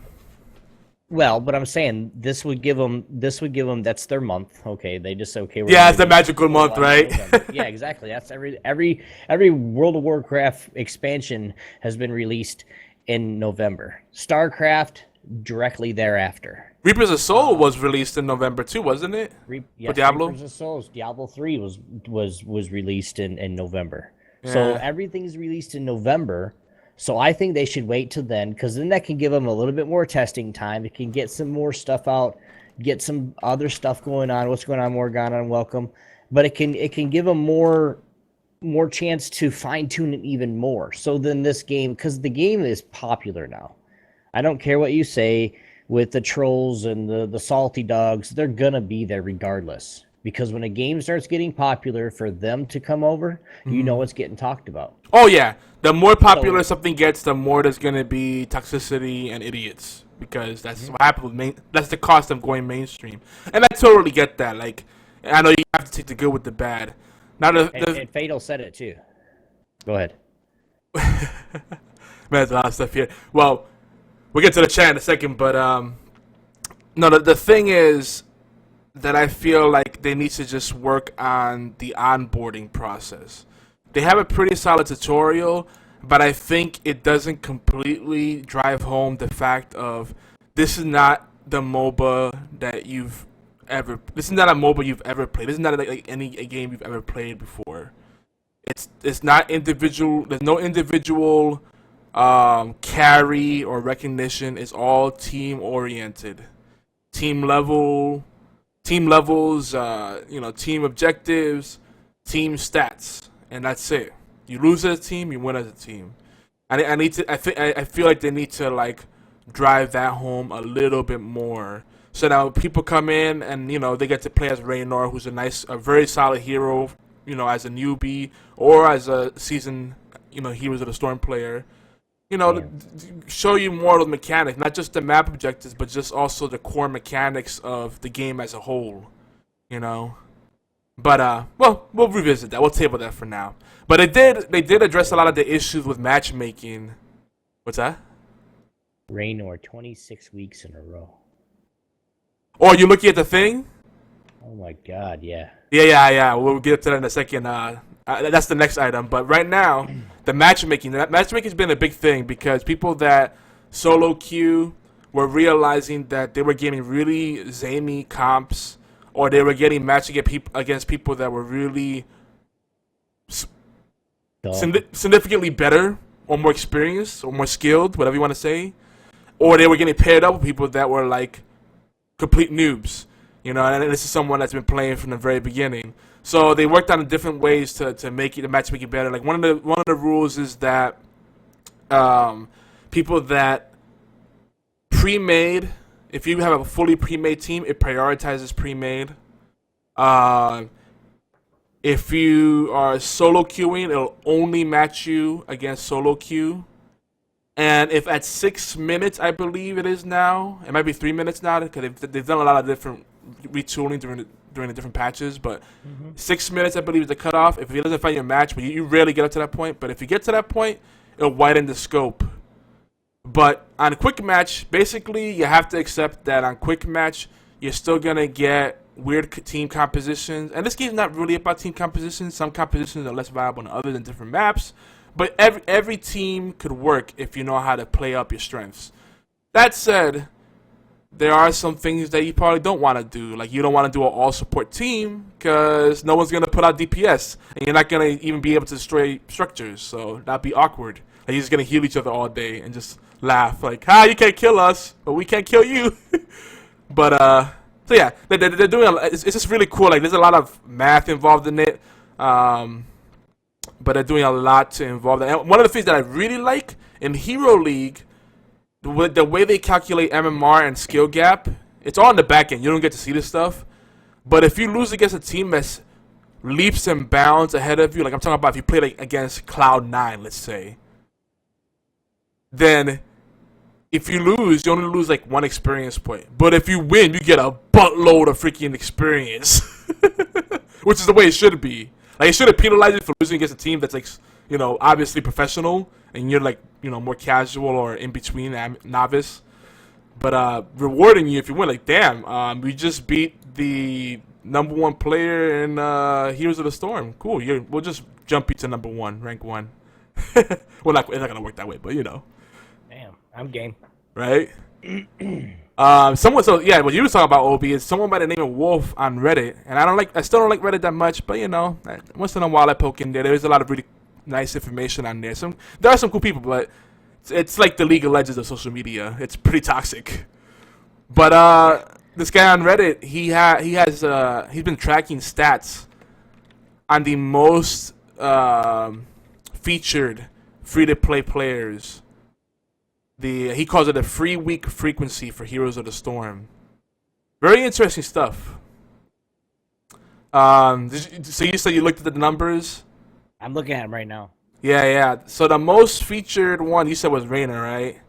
Well, but I'm saying this would give them. That's their month. Okay, they just say, okay. Yeah, it's the magical month, right? Yeah, exactly. That's every World of Warcraft expansion has been released in November. StarCraft directly thereafter. Reapers of Soul was released in November too, wasn't it? Yes, for Diablo. Reapers of Souls, Diablo 3 was released in November. Yeah. So everything's released in November. So I think they should wait till then, because then that can give them a little bit more testing time. It can get some more stuff out, get some other stuff going on. What's going on, Morgana and Welcome, but it can give them more chance to fine tune it even more. So then this game, because the game is popular now. I don't care what you say with the trolls and the salty dogs, they're gonna be there regardless. Because when a game starts getting popular, for them to come over, it's getting talked about. Oh yeah. The more popular something gets, the more there's going to be toxicity and idiots. Because that's what happens with that's the cost of going mainstream. And I totally get that. Like, I know you have to take the good with the bad. Now and Fatal said it too. Go ahead. Man, there's a lot of stuff here. Well, we'll get to the chat in a second, but no, the thing is that I feel like they need to just work on the onboarding process. They have a pretty solid tutorial, but I think it doesn't completely drive home the fact of this is not the MOBA that you've ever. This is not a MOBA you've ever played. This is not like a game you've ever played before. It's not individual. There's no individual carry or recognition. It's all team oriented, team levels. Team objectives, team stats. And that's it. You lose as a team, you win as a team. I feel like they need to like drive that home a little bit more. So now people come in and they get to play as Raynor, who's a very solid hero, as a newbie or as a seasoned, Heroes of the Storm player. Show you more of the mechanics, not just the map objectives, but just also the core mechanics of the game as a whole. But we'll revisit that. We'll table that for now. But they did address a lot of the issues with matchmaking. What's that? Raynor 26 weeks in a row. Oh, are you looking at the thing? Oh my God, yeah. Yeah. We'll get to that in a second. That's the next item. But right now, the matchmaking has been a big thing because people that solo queue were realizing that they were getting really zany comps, or they were getting matched against people that were really significantly better or more experienced or more skilled, whatever you want to say. Or they were getting paired up with people that were like complete noobs, and this is someone that's been playing from the very beginning. So they worked on different ways to make the matchmaking better. Like one of the rules is that people that pre-made, if you have a fully pre-made team, it prioritizes pre-made. If you are solo queuing, it'll only match you against solo queue. And if at 6 minutes, I believe it is now, it might be 3 minutes now, because they've done a lot of different retooling during the different patches, but 6 minutes, I believe, is the cutoff. If he doesn't find your match, but you rarely get up to that point, but if you get to that point, it'll widen the scope. But on quick match, basically, you have to accept that on quick match, you're still going to get weird team compositions. And this game's not really about team compositions. Some compositions are less viable than others in different maps. But every team could work if you know how to play up your strengths. That said, there are some things that you probably don't want to do. Like, you don't want to do an all-support team because no one's going to put out DPS. And you're not going to even be able to destroy structures. So that'd be awkward. Like, you're just going to heal each other all day and just laugh. Like, you can't kill us, but we can't kill you. But So yeah, they're doing. It's just really cool. Like there's a lot of math involved in it, but they're doing a lot to involve that. And one of the things that I really like in Hero League, the way they calculate MMR and skill gap, it's all in the back end. You don't get to see this stuff. But if you lose against a team that's leaps and bounds ahead of you, like I'm talking about if you play like against Cloud9, let's say, then if you lose, you only lose like 1 experience point. But if you win, you get a buttload of freaking experience, which is the way it should be. Like it shouldn't penalize you for losing against a team that's like, you know, obviously professional, and you're like, you know, more casual or in between novice. But rewarding you if you win. Like, damn, we just beat the #1 player in Heroes of the Storm. Cool. We'll just jump you to #1, rank 1. Well, it's not gonna work that way, but you know. Damn, I'm game. Right. Someone. So yeah, what you were talking about, Ob, is someone by the name of Wolf on Reddit, and I still don't like Reddit that much, but you know, once in a while I poke in there. There's a lot of really nice information on there. There are some cool people, but it's like the League of Legends of social media. It's pretty toxic. But this guy on Reddit, he's been tracking stats on the most featured free-to-play players. He calls it a free week frequency for Heroes of the Storm. Very interesting stuff. So you said you looked at the numbers? I'm looking at him right now. Yeah. So the most featured one you said was Reyna, right?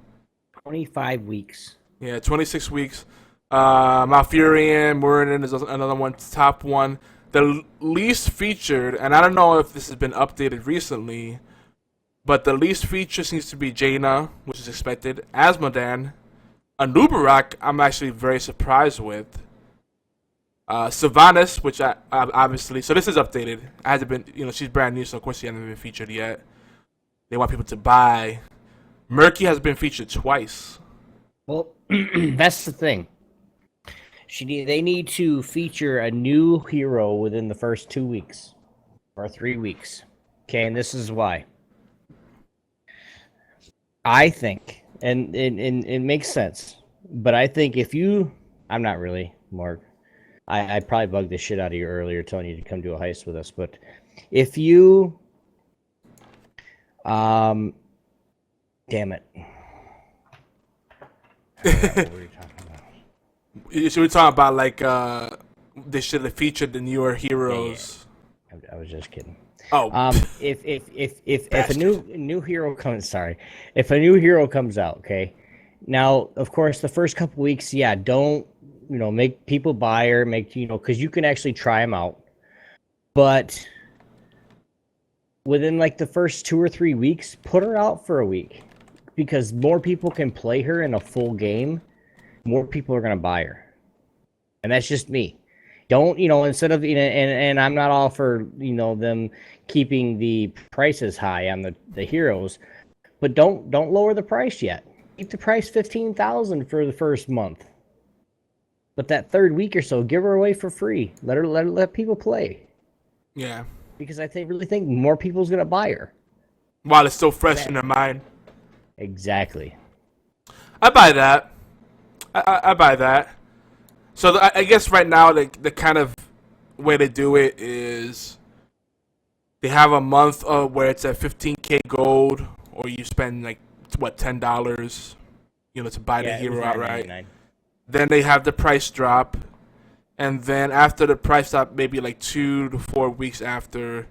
25 weeks. Yeah, 26 weeks. Malfurion, Muradin is another one, top one. The least featured, and I don't know if this has been updated recently, but the least featured seems to be Jaina, which is expected. Asmodan, Anubarak, I'm actually very surprised with. Sylvanas, which I obviously, so this is updated. It hasn't been, you know, she's brand new, so of course she hasn't been featured yet. They want people to buy. Murky has been featured twice. Well, that's the thing. They need to feature a new hero within the first 2 weeks or 3 weeks. Okay, and this is why. I think, and it makes sense, but I think I'm not really, Mark. I probably bugged the shit out of you earlier telling you to come do a heist with us, but if you, damn it. I don't know what were you talking about? So we're talking about like they should have featured the newer heroes. Yeah. I was just kidding. Oh, if a new hero comes, if a new hero comes out, okay. Now, of course, the first couple weeks, yeah, don't make people buy her, because you can actually try them out, but within like the first 2 or 3 weeks, put her out for a week, because more people can play her in a full game. More people are gonna buy her, and that's just me. Don't instead of and I'm not all for them keeping the prices high on the heroes, but don't lower the price yet. Keep the price 15,000 for the first month, but that third week or so, give her away for free. Let people play. Yeah, because I really think more people's gonna buy her while it's still fresh in their mind. Exactly. I buy that. I buy that. So I guess right now the kind of way to do it is they have a month of where it's at 15K gold, or you spend like $10, to buy the hero outright. Then they have the price drop, and then after the price drop, maybe like 2 to 4 weeks after,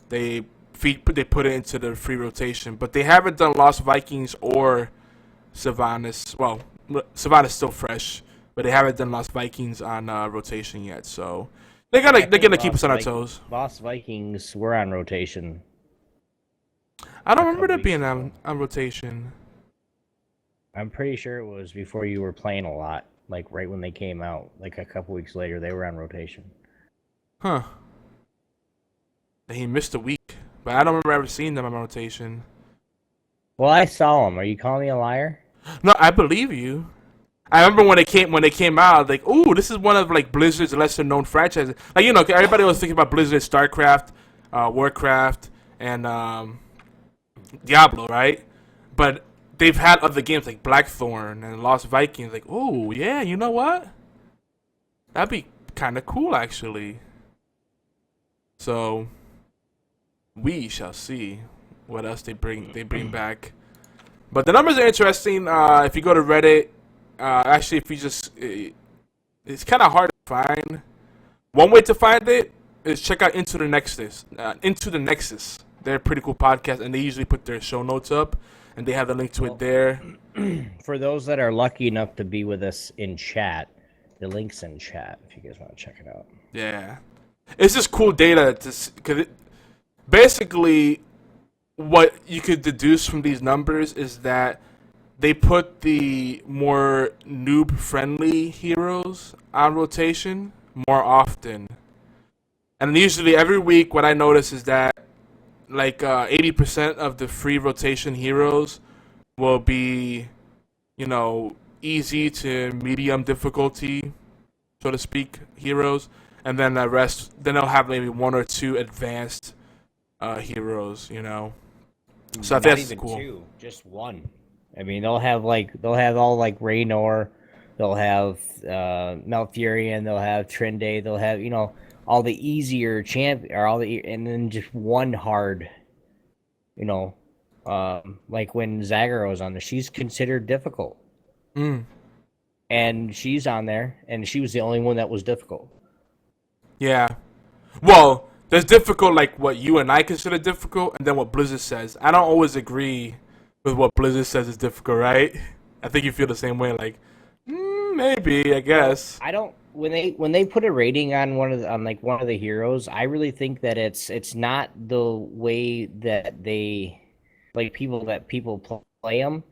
they put it into the free rotation. But they haven't done Lost Vikings or Sylvanas. Well, Sylvanas still fresh, but they haven't done Lost Vikings on rotation yet. So they're gonna keep us on our toes. Lost Vikings were on rotation. I don't remember that being on rotation. I'm pretty sure it was before you were playing a lot, like right when they came out. Like a couple weeks later, they were on rotation. Huh. He missed a week, but I don't remember ever seeing them on rotation. Well, I saw them. Are you calling me a liar? No, I believe you. I remember when they came out, like, ooh, this is one of like Blizzard's lesser known franchises. Like, everybody was thinking about Blizzard, StarCraft, Warcraft, and Diablo, right? But they've had other games like Blackthorn and Lost Vikings. Like, oh yeah, you know what? That'd be kind of cool, actually. So we shall see what else they bring back. But the numbers are interesting. If you go to Reddit, actually, if you just, it's kind of hard to find. One way to find it is check out Into the Nexus. Into the Nexus. They're a pretty cool podcast, and they usually put their show notes up, and they have the link to it there. For those that are lucky enough to be with us in chat, the link's in chat if you guys want to check it out. Yeah. It's just cool data because basically what you could deduce from these numbers is that they put the more noob-friendly heroes on rotation more often. And usually every week what I notice is that like 80% of the free rotation heroes will be, easy to medium difficulty, so to speak, heroes. And then the rest, then they'll have maybe one or two advanced heroes, So I think that's cool. Two, just one. I mean, they'll have all like Raynor, they'll have Malfurion, they'll have Trinde, they'll have all the easier and then just one hard, like when Zagreus on there, she's considered difficult. And she's on there, and she was the only one that was difficult. Yeah. Well, there's difficult like what you and I consider difficult, and then what Blizzard says. I don't always agree with what Blizzard says is difficult, right? I think you feel the same way, like, maybe, I guess. I don't. When they put a rating on one of the heroes, I really think that it's not the way that they people play them.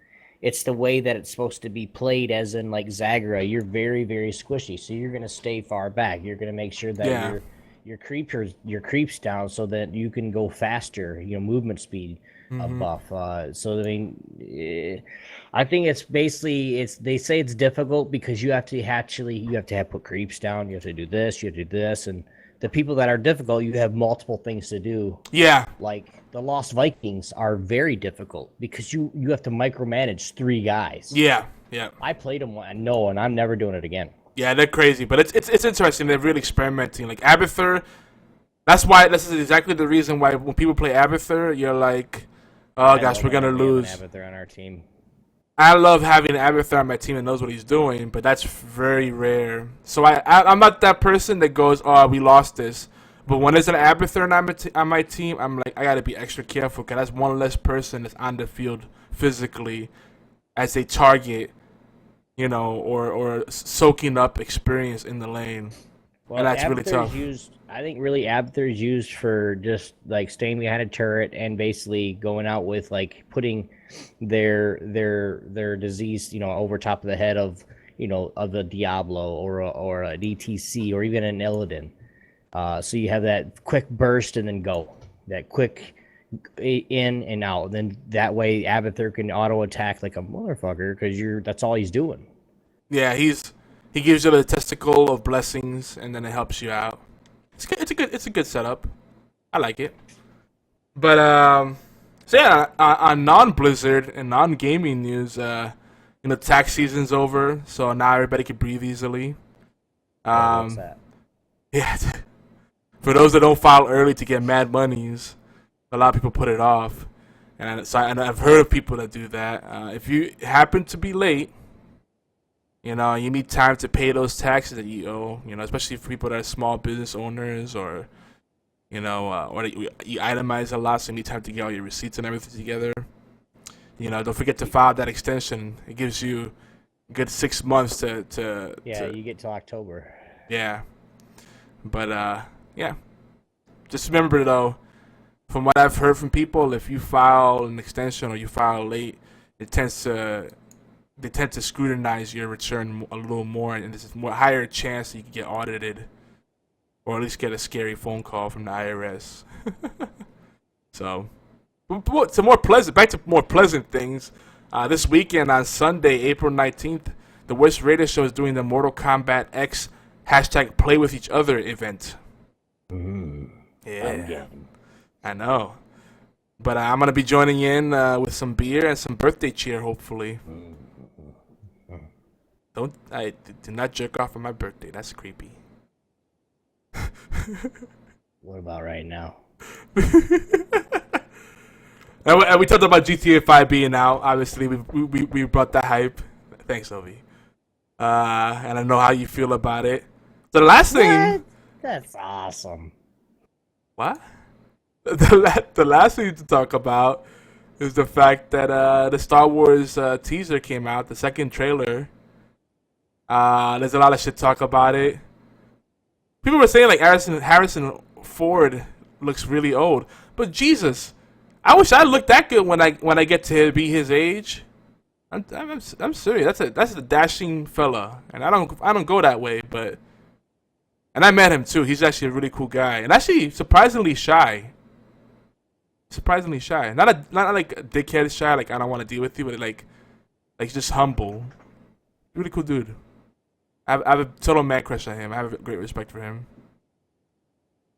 It's the way that it's supposed to be played, as in like Zagreus, you're very, very squishy, so you're gonna stay far back. You're gonna make sure that your creeps down so that you can go faster. Movement speed buff. So I mean, I think it's basically they say it's difficult because you have to put creeps down. You have to do this. You have to do this, and the people that are difficult, you have multiple things to do. Yeah. Like the Lost Vikings are very difficult because you have to micromanage 3 guys. Yeah. I played them and I'm never doing it again. Yeah, they're crazy, but it's interesting. They're really experimenting. Like Abathur, this is exactly the reason why when people play Abathur, you're like, oh gosh, we're gonna lose. Abathur on our team. I love having an Abathur on my team that knows what he's doing, but that's very rare. So I'm not that person that goes, oh, we lost this. But when there's an Abathur on my team, I'm like, I gotta be extra careful because that's one less person that's on the field physically as a target, or soaking up experience in the lane. Well, and that's really tough. I think really Abathur is used for just like staying behind a turret and basically going out with like putting their disease, over top of the head of of a Diablo or a DTC or even an Illidan. So you have that quick burst and then go. That quick in and out. Then that way Abathur can auto attack like a motherfucker because that's all he's doing. Yeah, he gives you the testicle of blessings and then it helps you out. It's a good setup. I like it. But so yeah, on non-Blizzard and non-gaming news, tax season's over, so now everybody can breathe easily. What's that? Yeah. For those that don't file early to get mad monies, a lot of people put it off, and I've heard of people that do that. If you happen to be late, you need time to pay those taxes that you owe. Especially for people that are small business owners, or or you itemize a lot, so you need time to get all your receipts and everything together. Don't forget to file that extension. It gives you a good 6 months to. Yeah, you get till October. Yeah, but yeah. Just remember though, from what I've heard from people, if you file an extension or you file late, they tend to scrutinize your return a little more, and there's a higher chance that you can get audited, or at least get a scary phone call from the IRS. So, back to more pleasant things. This weekend on Sunday, April 19th, the Worst Radio Show is doing the Mortal Kombat X #Play With Each Other event. Yeah, I know. But I'm going to be joining in with some beer and some birthday cheer, hopefully. I do not jerk off on my birthday. That's creepy. What about right now? And we talked about GTA 5 being out. Obviously, we brought that hype. Thanks, Ovi. And I know how you feel about it. The last thing. That's awesome. What? The last thing to talk about is the fact that the Star Wars teaser came out, the second trailer. There's a lot of shit talk about it. People were saying like Harrison Ford looks really old, but Jesus, I wish I looked that good when I get to be his age. I'm serious. That's a dashing fella, and I don't go that way, but. And I met him too. He's actually a really cool guy, and actually surprisingly shy. Not like a dickhead shy, like I don't want to deal with you, but like just humble. Really cool dude. I have a total man crush on him. I have a great respect for him.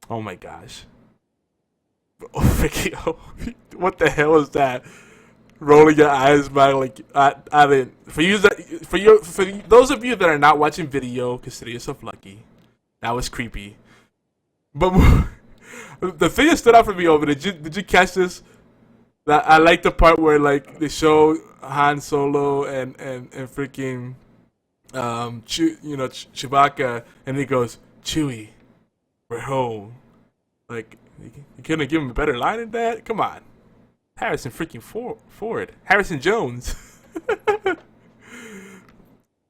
Oh my gosh. Oh, Ricky, what the hell is that? Rolling your eyes back like I mean, for those of you that are not watching video, consider yourself lucky. That was creepy. But the thing that stood out for me over, did you catch this? That I like the part where like they show Han Solo and freaking Chewbacca, and he goes, "Chewie, we're home." Like you couldn't give him a better line than that. Come on, Harrison freaking Ford, Harrison Jones.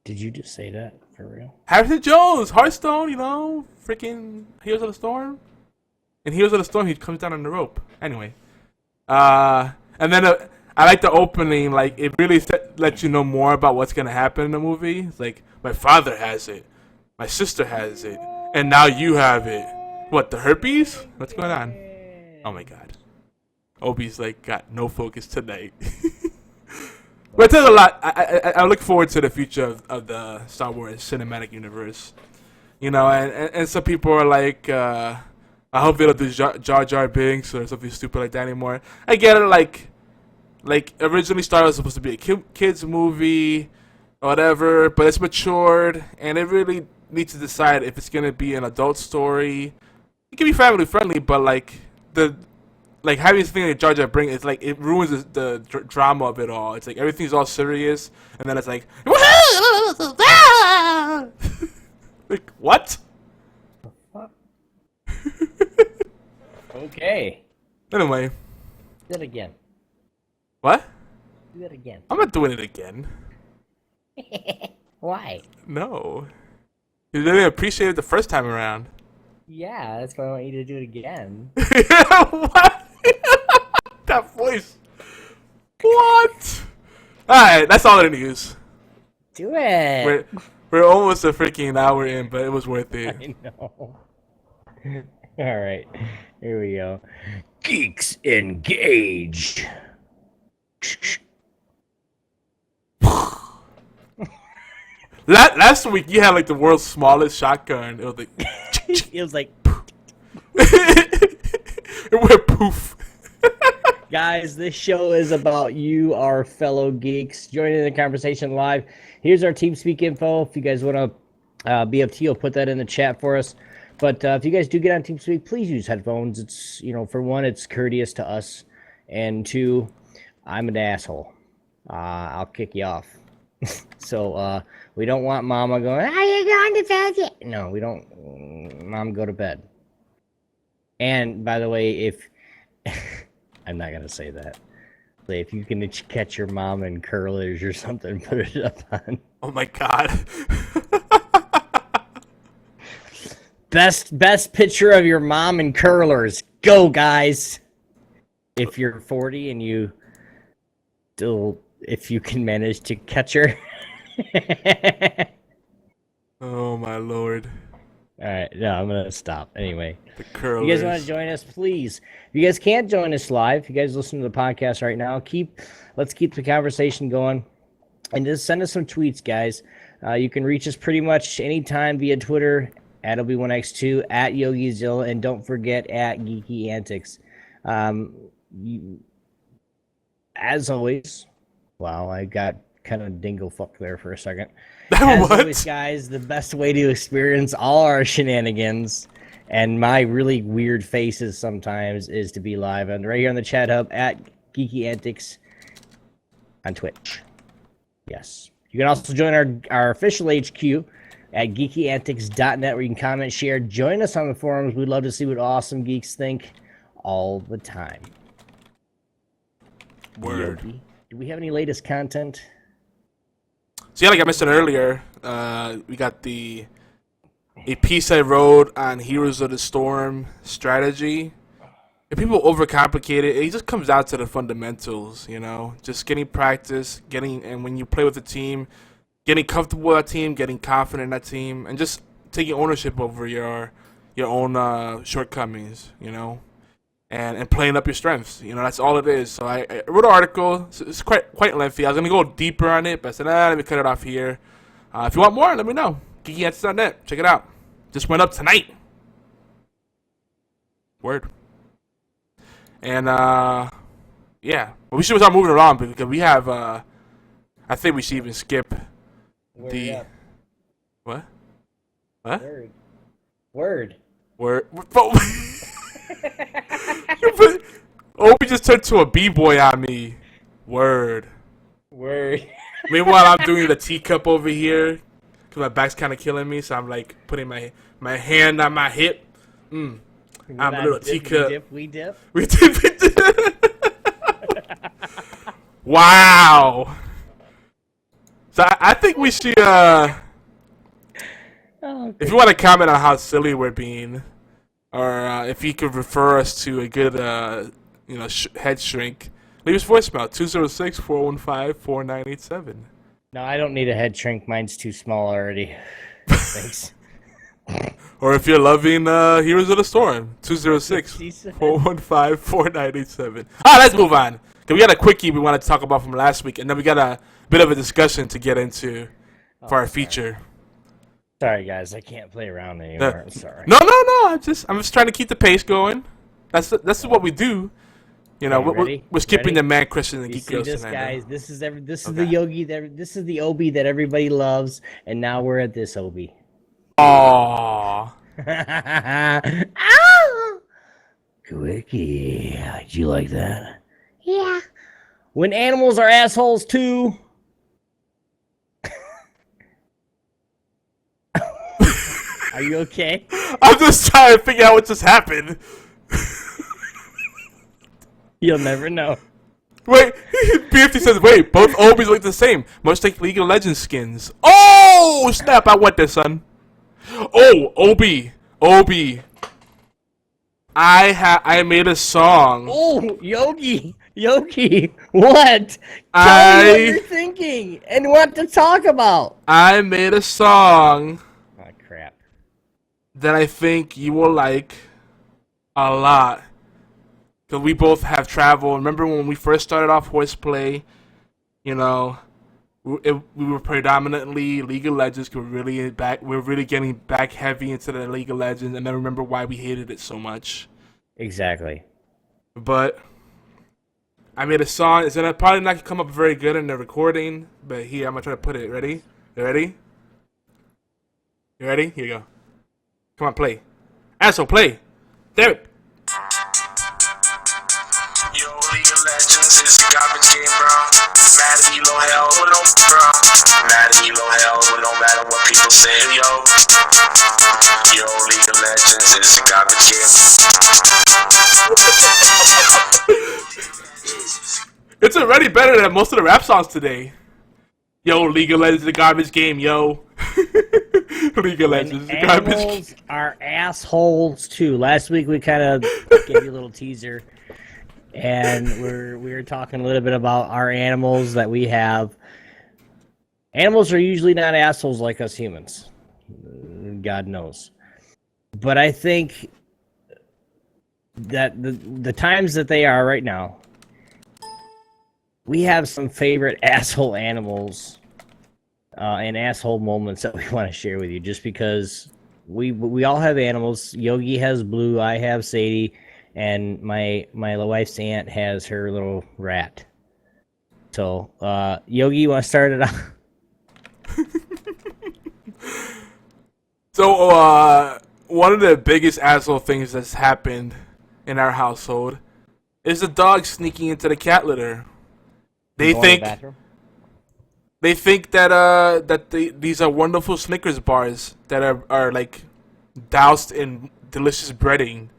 Did you just say that for real? Harrison Jones, Hearthstone, freaking Heroes of the Storm. In Heroes of the Storm, he comes down on the rope. Anyway, and then I like the opening. Like it really lets you know more about what's gonna happen in the movie. It's like my father has it, my sister has it, and now you have it. What, the herpes? What's going on? Oh my god, Obi's like got no focus tonight. But it tells a lot. I look forward to the future of the Star Wars cinematic universe. And some people are like, I hope they don't do Jar Jar Binks or something stupid like that anymore. I get it, like originally Star Wars was supposed to be a kids movie or whatever, but it's matured, and it really needs to decide if it's gonna be an adult story. It can be family friendly, but having this thing that Jar Jar Binks, it's like it ruins the drama of it all. It's like everything's all serious, and then it's like, like what? Okay. Anyway. Do that again. What? Do that again. I'm not doing it again. Why? No. You didn't appreciate it the first time around. Yeah, that's why I want you to do it again. What? That voice. What? Alright, that's all the news. Do it. We're almost a freaking hour in, but it was worth it. I know. All right, here we go. Geeks engaged. Last week you had like the world's smallest shotgun. It was like It was like it went poof. Guys, this show is about you, our fellow geeks, joining the conversation live. Here's our TeamSpeak info. If you guys want to be up to you, put that in the chat for us. But if you guys do get on TeamSpeak, please use headphones. It's, for one, it's courteous to us. And two, I'm an asshole. I'll kick you off. So we don't want Mama going, are you going to bed yet? No, we don't. Mom, go to bed. And by the way, if... I'm not going to say that. If you can catch your mom in curlers or something, put it up on. Oh my god. Best picture of your mom in curlers. Go, guys. If you're 40 and you still, if you can manage to catch her. Oh my lord. All right, no, I'm going to stop. Anyway, the curlers. If you guys want to join us, please. If you guys can't join us live, if you guys listen to the podcast right now, let's keep the conversation going. And just send us some tweets, guys. You can reach us pretty much anytime via Twitter, at Obi1X2, at YogiZilla, and don't forget, at Geeky Antics. As always, wow, I got kind of dingle fuck there for a second. As always, guys, the best way to experience all our shenanigans and my really weird faces sometimes is to be live and right here on the chat hub at Geeky Antics on Twitch. Yes. You can also join our official HQ at geekyantics.net where you can comment, share, join us on the forums. We'd love to see what awesome geeks think all the time. Word. Yogi, do we have any latest content? So yeah, like I mentioned earlier, we got a piece I wrote on Heroes of the Storm strategy. If people overcomplicate it, it just comes down to the fundamentals, you know, just getting practice, and when you play with a team, getting comfortable with that team, getting confident in that team, and just taking ownership over your own shortcomings, you know, and playing up your strengths. You know, that's all it is. So I wrote an article. It's quite lengthy. I was gonna go deeper on it, but I said, let me cut it off here. If you want more, let me know. GeekyAntics.net. Check it out. Just went up tonight. Word. And yeah, but we should start moving around because we have. I think we should even skip the. What? What? Word. Obi just turned to a b-boy on me. Word. Meanwhile, I'm doing the teacup over here because my back's kind of killing me, so I'm like putting my hand on my hip. I'm a little teacup. We dip. Wow. So I think we should. If you want to comment on how silly we're being, or if you could refer us to a good, head shrink, leave us voicemail 206-415-4987. No, I don't need a head shrink. Mine's too small already. Thanks. Or if you're loving Heroes of the Storm, 206-415-4987. Let's move on. We got a quickie we want to talk about from last week, and then we got a bit of a discussion to get into for our feature. Sorry, guys, I can't play around anymore. I'm sorry. No. I'm just trying to keep the pace going. That's what we do. You know, we're skipping the man Christian and Geek Girls tonight. Guys, this is the Yogi. This is the Obi that everybody loves, and now we're at this Obi. Aww. Quickie, did you like that? Yeah. When animals are assholes too. Are you okay? I'm just trying to figure out what just happened. You'll never know. Wait, BFT says, wait, both Obis look the same. Much like League of Legends skins. Oh, snap, I went there, son. Oh, Obi. I made a song. Oh, Yogi, what? Tell me what you're thinking and what to talk about. I made a song. Oh, crap. That I think you will like a lot. Because we both have traveled. Remember when we first started off HorsePLAY, you know, we were predominantly League of Legends. We're really getting back heavy into the League of Legends, and then remember why we hated it so much. Exactly. But I made a song. It's gonna probably not come up very good in the recording, but here I'm gonna try to put it. Ready? You ready? Here you go. Come on, play. Asshole, play. Damn it. Yo, League of Legends is a garbage game, bro. Mad elo hell, no, bro. Mad elo hell, no matter what people say, yo. Yo, League of Legends is a garbage game. It's already better than most of the rap songs today. Yo, League of Legends is a garbage game, yo. League of Legends is a garbage game. Animals are assholes too. Last week we kind of gave you a little teaser. And we were talking a little bit about our animals that we have. Animals are usually not assholes like us humans. God knows. But I think that the times that they are right now, we have some favorite asshole animals and asshole moments that we want to share with you. Just because we all have animals. Yogi has Blue. I have Sadie. And my wife's aunt has her little rat. So, Yogi, you want to start it off? So, one of the biggest asshole things that's happened in our household is the dog sneaking into the cat litter. They think these are wonderful Snickers bars that are like doused in delicious breading.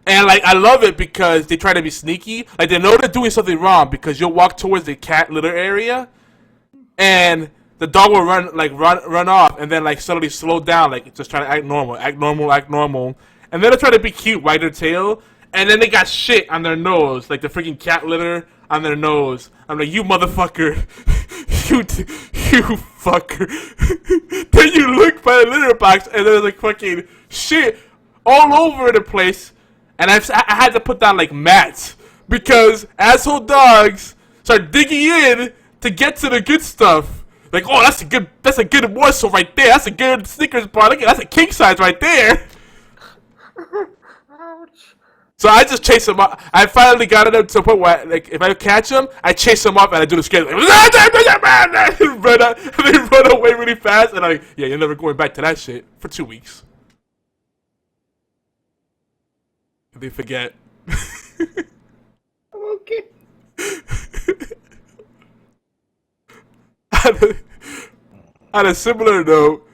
And like I love it because they try to be sneaky. Like they know they're doing something wrong because you'll walk towards the cat litter area and the dog will run off and then like suddenly slow down, like just trying to act normal. And then they try to be cute, wag their tail, and then they got shit on their nose, like the freaking cat litter on their nose. I'm like, you motherfucker. you fucker. Then you look by the litter box and there's like fucking shit all over the place. And I had to put down like mats because asshole dogs start digging in to get to the good stuff. Like, oh, that's a good morsel right there. That's a good Snickers bar. Look, that's a king size right there. Ouch. So I just chase him up. I finally got it up to the point where, like, if I catch him, I chase him up and I do the scare. Like, they run away really fast. And I'm like, yeah, you're never going back to that shit for 2 weeks. They forget. I'm okay. On a similar note,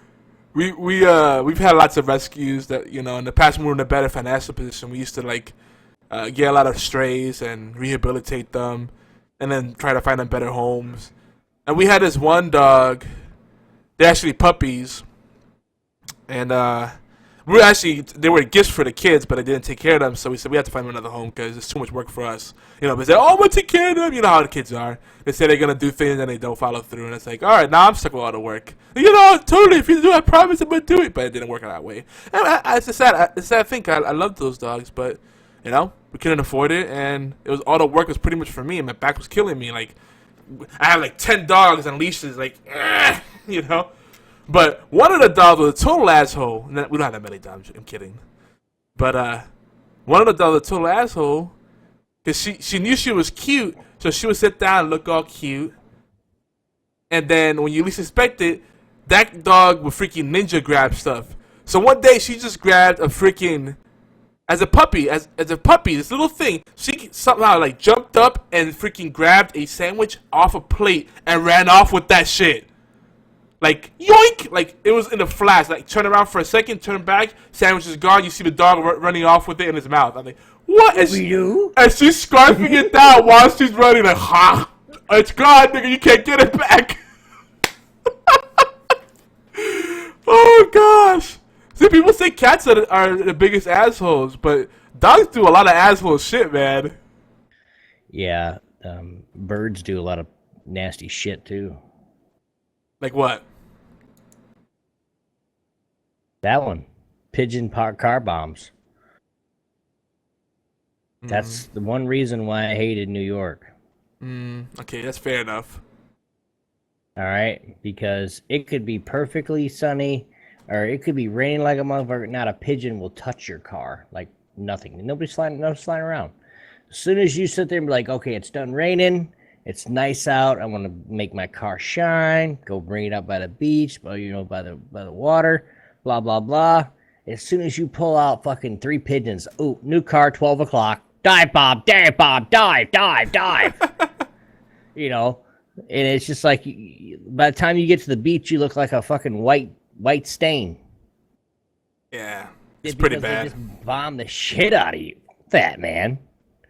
we've had lots of rescues that, you know, in the past when we were in a better financial position, we used to like get a lot of strays and rehabilitate them and then try to find them better homes. And we had this one dog, they're actually puppies, and they were gifts for the kids, but I didn't take care of them, so we said we have to find them another home because it's too much work for us. You know, but they said, oh, we'll take care of them. You know how the kids are. They say they're going to do things and they don't follow through, and it's like, all right, now I'm stuck with all the work. You know, totally, if you do, I promise I'm going to do it, but it didn't work out that way. And it's a sad thing. I loved those dogs, but, you know, we couldn't afford it, and it was all the work was pretty much for me, and my back was killing me. Like, I have like 10 dogs on leashes, like, you know. But one of the dogs was a total asshole. We don't have that many dogs. I'm kidding. But one of the dogs was a total asshole because she knew she was cute, so she would sit down and look all cute. And then when you least expect it, that dog would freaking ninja grab stuff. So one day she just grabbed a freaking as a puppy, this little thing. She somehow like jumped up and freaking grabbed a sandwich off a plate and ran off with that shit. Like, yoink! Like, it was in a flash. Like, turn around for a second, turn back, sandwich is gone, you see the dog running off with it in his mouth. I'm like, what? And she's scarfing it down while she's running, like, ha! It's gone, nigga, you can't get it back! Oh, gosh! See, people say cats are the biggest assholes, but dogs do a lot of asshole shit, man. Yeah, birds do a lot of nasty shit, too. Like what? That one. Pigeon car bombs. That's the one reason why I hated New York. Okay, that's fair enough. All right? Because it could be perfectly sunny, or it could be raining like a motherfucker. Not a pigeon will touch your car. Like nothing. Nobody's sliding around. As soon as you sit there and be like, okay, it's done raining. It's nice out. I want to make my car shine. Go bring it up by the beach, by the water. Blah blah blah. As soon as you pull out fucking 3 pigeons, ooh, new car, 12 o'clock. Dive, Bob, dive, dive. You know, and it's just like by the time you get to the beach, you look like a fucking white stain. Yeah, it's pretty bad. They just bomb the shit out of you. That man.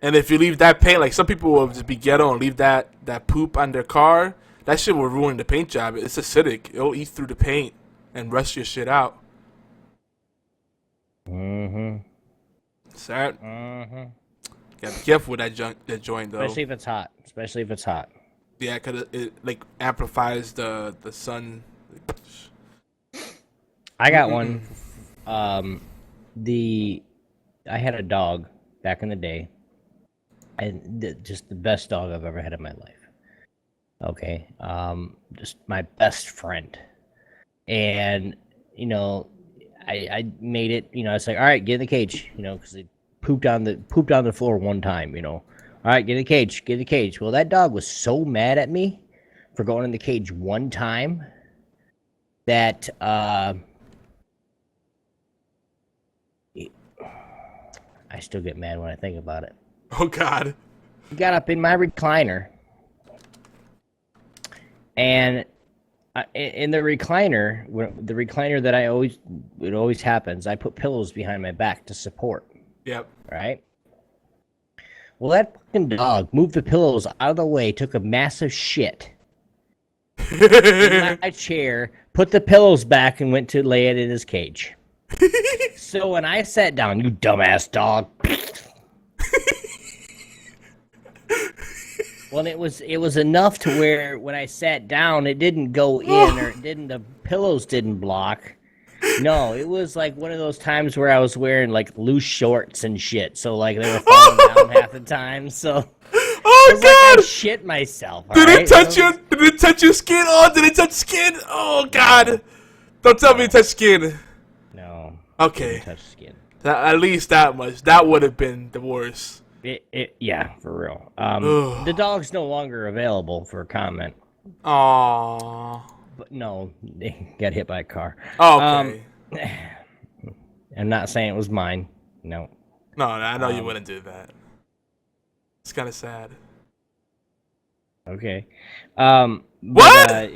And if you leave that paint, like some people will just be ghetto and leave that poop on their car, that shit will ruin the paint job. It's acidic. It'll eat through the paint and rust your shit out. Sad. Gotta be careful with that joint though. Especially if it's hot. Yeah, because it like amplifies the sun. I got one. I had a dog back in the day. And just the best dog I've ever had in my life. Okay. Just my best friend. And, you know, I made it, you know, it's like, all right, get in the cage, you know, because it pooped on the floor one time, you know. All right, get in the cage. Well, that dog was so mad at me for going in the cage one time that I still get mad when I think about it. Oh God. He got up in my recliner, and in the recliner, the recliner that it always happens, I put pillows behind my back to support. Yep. Right? Well, that fucking dog moved the pillows out of the way, took a massive shit in my chair, put the pillows back, and went to lay it in his cage. So when I sat down, you dumbass dog. Well, it was enough to where when I sat down, it didn't go in, or the pillows didn't block. No, it was like one of those times where I was wearing like loose shorts and shit, so like they were falling down half the time. So oh God, God! like I shit myself. Did it touch your? Did it touch your skin? Oh, did it touch skin? Oh God! Don't tell me it touched skin. No. Okay. Didn't touch skin. At least that much. That would have been the worst. Yeah, for real. The dog's no longer available for comment. Aww. But no, they got hit by a car. Oh, okay. I'm not saying it was mine. No. No, I know you wouldn't do that. It's kind of sad. Okay. What? But,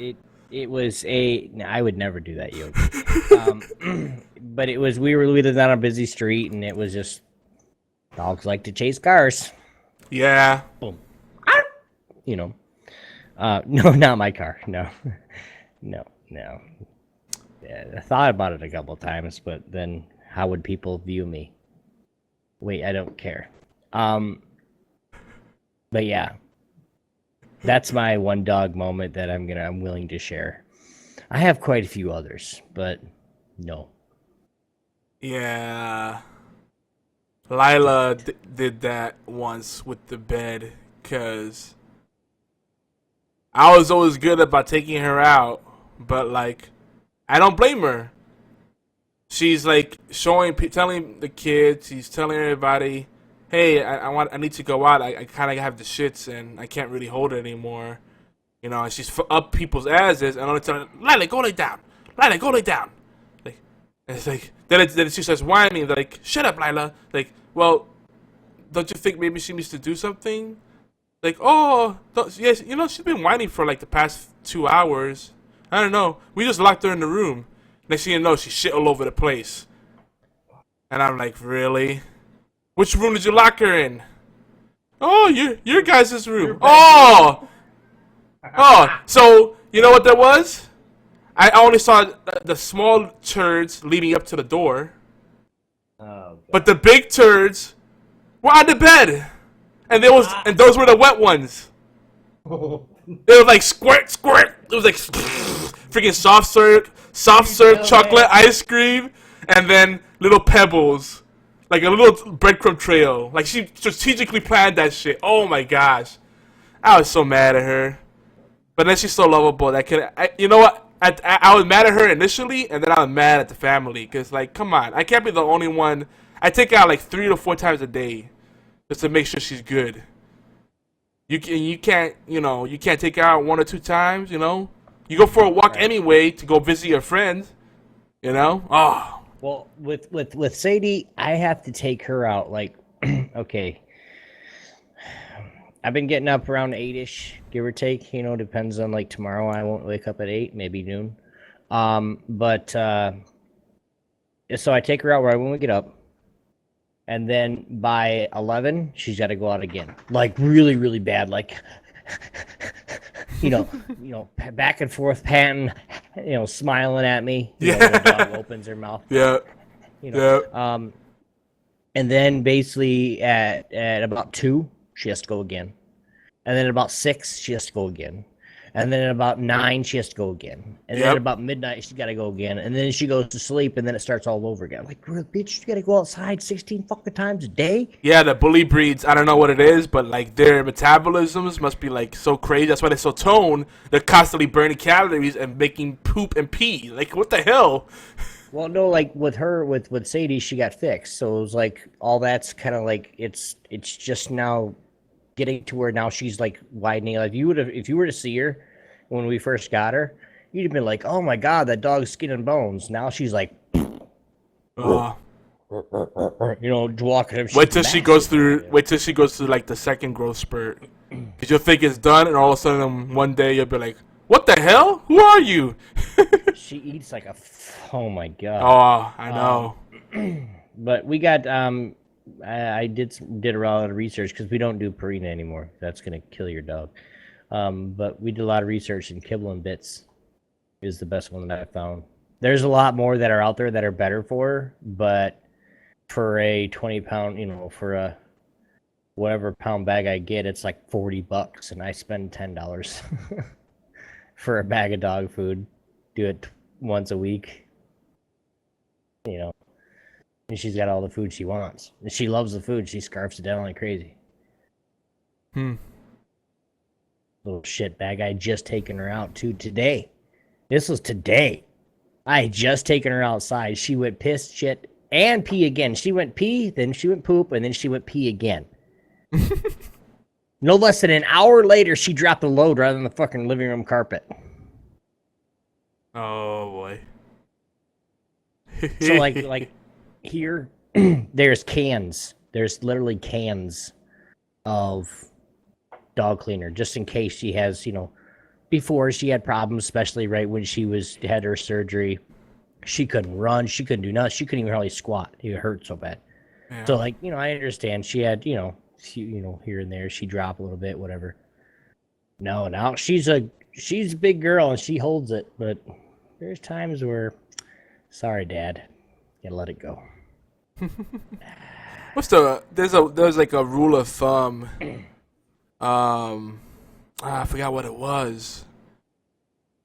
it was a. No, I would never do that, Yogi. But it was. We lived on a busy street, and it was just. Dogs like to chase cars. Yeah. Boom. You know. No, not my car. No. No. Yeah, I thought about it a couple times, but then how would people view me? Wait, I don't care. But yeah. That's my one dog moment that I'm willing to share. I have quite a few others, but no. Yeah. Lila did that once with the bed, because I was always good about taking her out, but like, I don't blame her. She's like telling the kids, she's telling everybody, hey, I need to go out. I kind of have the shits and I can't really hold it anymore. You know, and she's up people's asses and only telling, Lila, go lay down. Lila, go lay down. Like, and it's like, then she starts whining, like, shut up, Lila. Like, well, don't you think maybe she needs to do something? Like, oh, yes, you know, she's been whining for like the past 2 hours. I don't know. We just locked her in the room. Next thing you know, she's shit all over the place. And I'm like, really? Which room did you lock her in? Oh, your guys' room. Oh! Oh, so, you know what that was? I only saw the small turds leading up to the door. Oh, but the big turds were on the bed. And those were the wet ones. It was like squirt. It was like freaking soft serve chocolate ice cream, and then little pebbles, like a little breadcrumb trail. Like she strategically planned that shit. Oh my gosh, I was so mad at her. But then she's so lovable that you know what? I was mad at her initially, and then I was mad at the family because, like, come on, I can't be the only one. I take her out like 3 to 4 times a day just to make sure she's good. You can't take her out 1 or 2 times. You know, you go for a walk anyway to go visit your friends. You know, oh. Well, with Sadie, I have to take her out. Like, okay, I've been getting up around 8-ish, give or take. You know, depends on, like, tomorrow I won't wake up at 8, maybe noon. So I take her out right when we get up. And then by 11, she's got to go out again. Like, really, really bad. Like, you know, back and forth, panting, smiling at me. You know, when the dog opens her mouth. Yeah. Yeah. And then basically at about 2, she has to go again. And then at about 6, she has to go again. And then at about 9, she has to go again. And then at about midnight, she's got to go again. And then she goes to sleep, and then it starts all over again. Like, real bitch, you got to go outside 16 fucking times a day? Yeah, the bully breeds, I don't know what it is, but, like, their metabolisms must be, like, so crazy. That's why they're so toned. They're constantly burning calories and making poop and pee. Like, what the hell? Well, no, like, with her, with Sadie, she got fixed. So it was, like, all that's kind of, like, it's just now getting to where now she's, like, widening. Like, if you were to see her when we first got her, you'd have been like, oh my god, that dog's skin and bones. Now she's like, You know, walking up. Wait till she goes through. Wait till she goes through like the second growth spurt, because you'll think it's done, and all of a sudden one day you'll be like, "What the hell? Who are you?" She eats like a. Oh my god. Oh, I know. But we got I did a lot of research because we don't do Purina anymore. That's gonna kill your dog. But we did a lot of research, and Kibble and Bits is the best one that I found. There's a lot more that are out there that are better for her, but for a 20-pound, you know, for a whatever pound bag I get, it's like $40, and I spend $10 for a bag of dog food. Do it once a week, you know. And she's got all the food she wants. And she loves the food. She scarfs it down like crazy. Little shit bag. I had just taken her out to today. This was today. I had just taken her outside. She went piss, shit, and pee again. She went pee, then she went poop, and then she went pee again. No less than an hour later, she dropped the load right on the fucking living room carpet. Oh boy. So like here, there's cans. There's literally cans of dog cleaner, just in case she has, you know, before she had problems, especially right when she had her surgery. She couldn't run. She couldn't do nothing. She couldn't even hardly squat. It hurt so bad. Yeah. So like, you know, I understand she had, you know, here and there, she dropped a little bit, whatever. No, now she's a big girl and she holds it, but there's times where, sorry, Dad, gotta let it go. There's like a rule of thumb. I forgot what it was,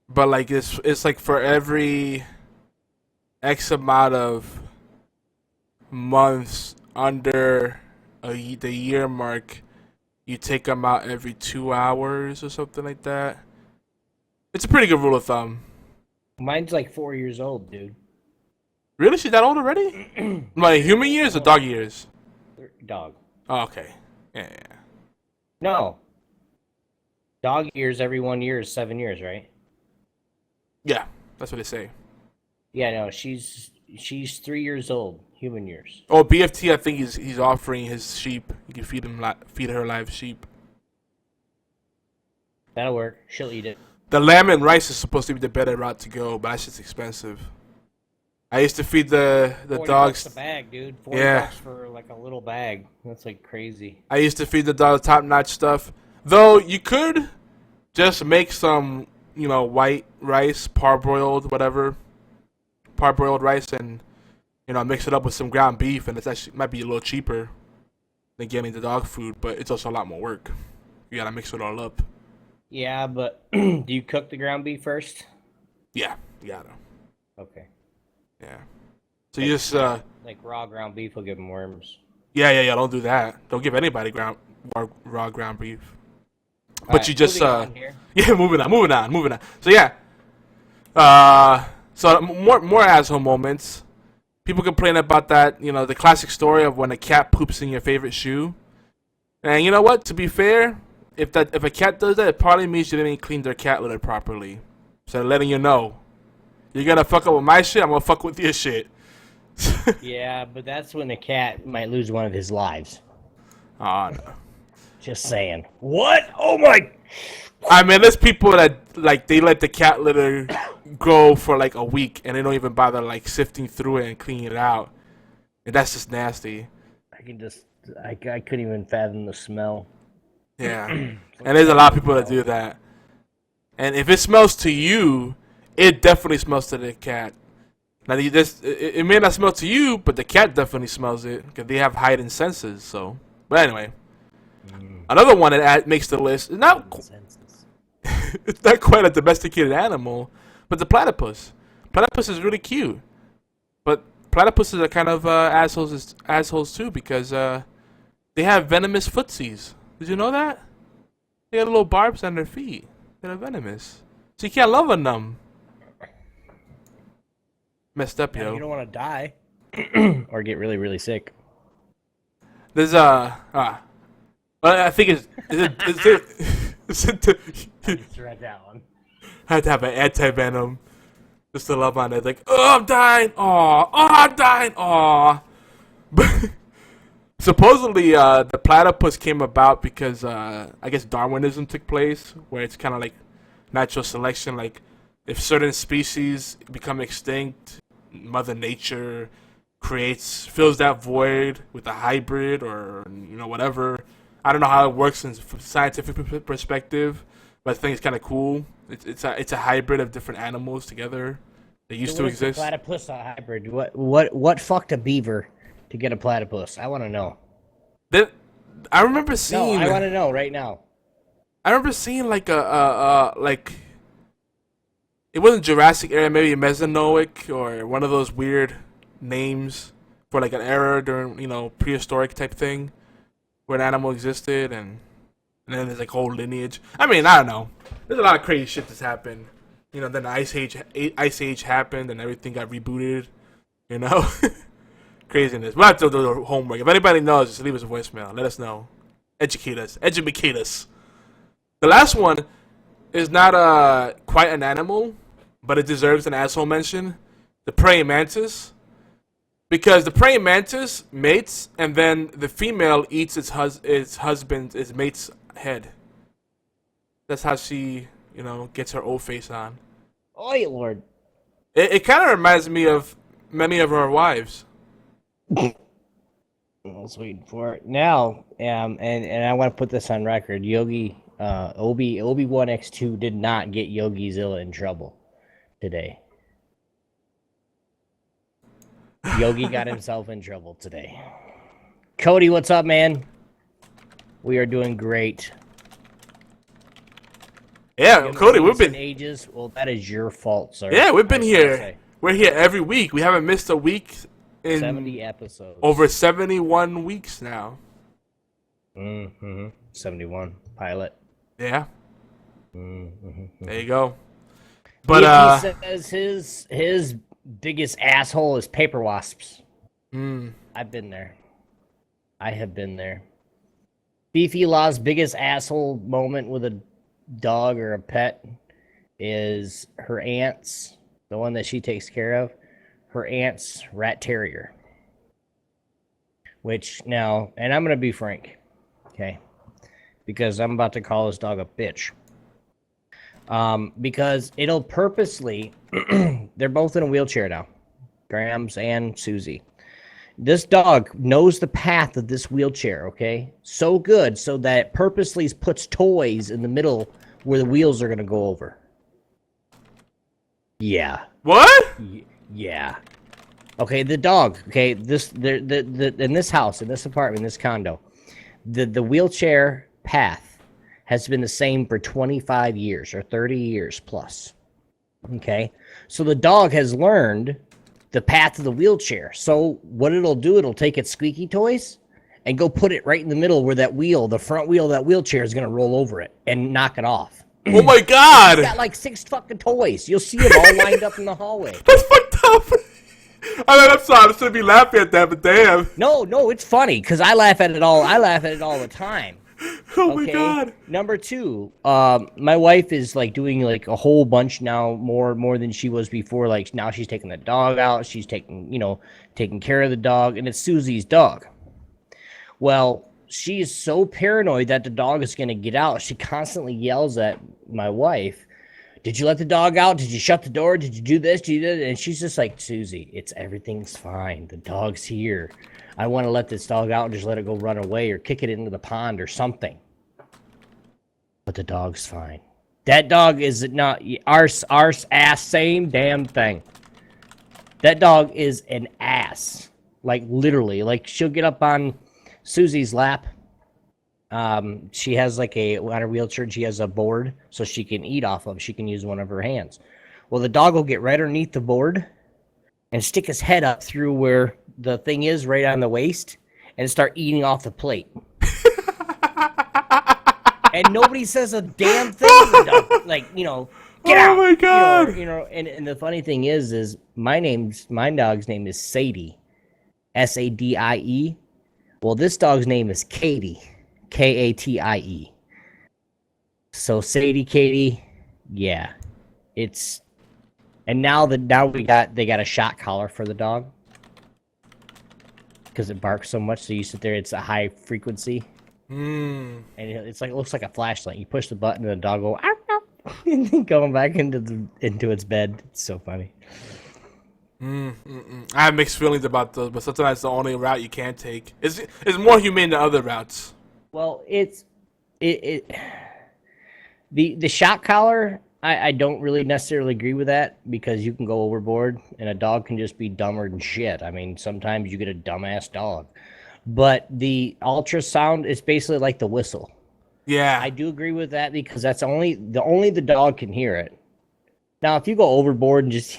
but like it's like for every X amount of months under the year mark, you take them out every 2 hours or something like that. It's a pretty good rule of thumb. Mine's like 4 years old, dude. Really? She's that old already? Like human years or dog years? Dog. Oh, okay. Yeah. No. Dog years every 1 year is 7 years, right? Yeah, that's what they say. Yeah, no, she's 3 years old. Human years. Oh, BFT, I think he's offering his sheep. You can feed her live sheep. That'll work. She'll eat it. The lamb and rice is supposed to be the better route to go, but that's just expensive. I used to feed the dogs. $40 a bag, dude. $40 for like a little bag. That's like crazy. I used to feed the dogs top-notch stuff. Though you could just make some, you know, white rice, parboiled, whatever, parboiled rice, and you know, mix it up with some ground beef, and it might be a little cheaper than getting the dog food, but it's also a lot more work. You gotta mix it all up. Yeah, but do you cook the ground beef first? Yeah, you gotta. Okay. Yeah. So you just like raw ground beef will give them worms. Yeah. Don't do that. Don't give anybody raw ground beef. But right, you just yeah, moving on. So yeah. So more asshole moments. People complain about that, you know, the classic story of when a cat poops in your favorite shoe. And you know what? To be fair, if a cat does that, it probably means you didn't clean their cat litter properly. So letting you know, you're gonna fuck up with my shit, I'm gonna fuck with your shit. Yeah, but that's when a cat might lose one of his lives. Oh no. Just saying. What? Oh my! I mean, there's people that like they let the cat litter go for like a week and they don't even bother like sifting through it and cleaning it out, and that's just nasty. I couldn't even fathom the smell. Yeah, and there's a lot of people that do that. And if it smells to you, it definitely smells to the cat. Now, it may not smell to you, but the cat definitely smells it because they have heightened senses. So, but anyway, another one that makes the list. It's not quite a domesticated animal, but the platypus. Platypus is really cute, but platypuses are kind of assholes too because they have venomous footsies. Did you know that? They got little barbs on their feet that are venomous, so you can't love on them. Messed up, yo. You don't want to die or get really, really sick. There's I think is Just read that one. I had to have an anti-venom just to love on it. Like, oh, I'm dying. Oh, I'm dying. Oh. But supposedly, the platypus came about because I guess Darwinism took place, where it's kind of like natural selection. Like if certain species become extinct, Mother Nature fills that void with a hybrid or whatever. I don't know how it works from scientific perspective, but I think it's kind of cool. It's a hybrid of different animals together. They used to exist. Platypus a hybrid. What fucked a beaver to get a platypus? I want to know. I remember seeing. No, I want to know right now. I remember seeing like like it wasn't Jurassic era, maybe Mesozoic or one of those weird names for like an era during prehistoric type thing where an animal existed and then there's like whole lineage. I mean, I don't know. There's a lot of crazy shit that's happened. Then the Ice Age happened and everything got rebooted. Craziness. We'll have to do the homework. If anybody knows, just leave us a voicemail. Let us know. Educate us. Educate us. The last one is not quite an animal, but it deserves an asshole mention. The praying mantis. Because the praying mantis mates, and then the female eats its mate's head. That's how she, gets her old face on. Oh, Lord. It kind of reminds me of many of her wives. I was waiting for it now, and I want to put this on record. Yogi, Obi-Wan X2 did not get Yogi Zilla in trouble today. Yogi got himself in trouble today. Cody, what's up, man? We are doing great. Yeah, Cody, we've been ages. Well, that is your fault, sir. Yeah, we've been here. We're here every week. We haven't missed a week in 70 episodes. Over 71 weeks now. 71 pilot. Yeah. Mm-hmm. There you go. But he says his biggest asshole is paper wasps. I've been there. I have been there. Beefy Law's biggest asshole moment with a dog or a pet is her aunt's, the one that she takes care of, her aunt's rat terrier. Which now, and I'm going to be frank, okay? Because I'm about to call this dog a bitch. Because it'll purposely, they're both in a wheelchair now, Grams and Susie. This dog knows the path of this wheelchair, okay? So good, so that it purposely puts toys in the middle where the wheels are going to go over. Yeah. What? Yeah. Okay, the dog, okay, in this house, in this apartment, in this condo, the wheelchair path has been the same for 25 years or 30 years plus. Okay? So the dog has learned the path of the wheelchair. So what it'll do, it'll take its squeaky toys and go put it right in the middle where that wheel, the front wheel of that wheelchair is going to roll over it and knock it off. Oh my God! It's got like 6 fucking toys. You'll see them all lined up in the hallway. That's fucked up. I'm sorry. I shouldn't be laughing at that, but damn. No, it's funny because I laugh at it all. I laugh at it all the time. Oh my God. Number 2, my wife is like doing like a whole bunch now, more than she was before. Like now she's taking the dog out. She's taking care of the dog, and it's Susie's dog. Well, she is so paranoid that the dog is going to get out. She constantly yells at my wife, "Did you let the dog out? Did you shut the door? Did you do this? Did you do that?" And she's just like, "Susie, everything's fine. The dog's here. I want to let this dog out and just let it go run away or kick it into the pond or something." But the dog's fine. That dog is not arse, ass, same damn thing. That dog is an ass. Like literally. Like she'll get up on Susie's lap. She has like on her wheelchair, she has a board so she can eat off of. She can use one of her hands. Well, the dog will get right underneath the board and stick his head up through where the thing is right on the waist and start eating off the plate. And nobody says a damn thing. Like, get out. Oh my God. And the funny thing is my dog's name is Sadie. Sadie. Well, this dog's name is Katie. Katie. So Sadie, Katie, yeah. And now they got a shot collar for the dog. because it barks so much. So you sit there, it's a high frequency, and it looks like a flashlight. You push the button, and the dog go, "Ow, ow," and then going back into its bed. It's so funny. I have mixed feelings about those, but sometimes it's the only route you can take. It's more humane than other routes. Well, the shock collar. I don't really necessarily agree with that because you can go overboard and a dog can just be dumber than shit. I mean, sometimes you get a dumbass dog. But the ultrasound is basically like the whistle. Yeah. I do agree with that because that's only the dog can hear it. Now, if you go overboard and just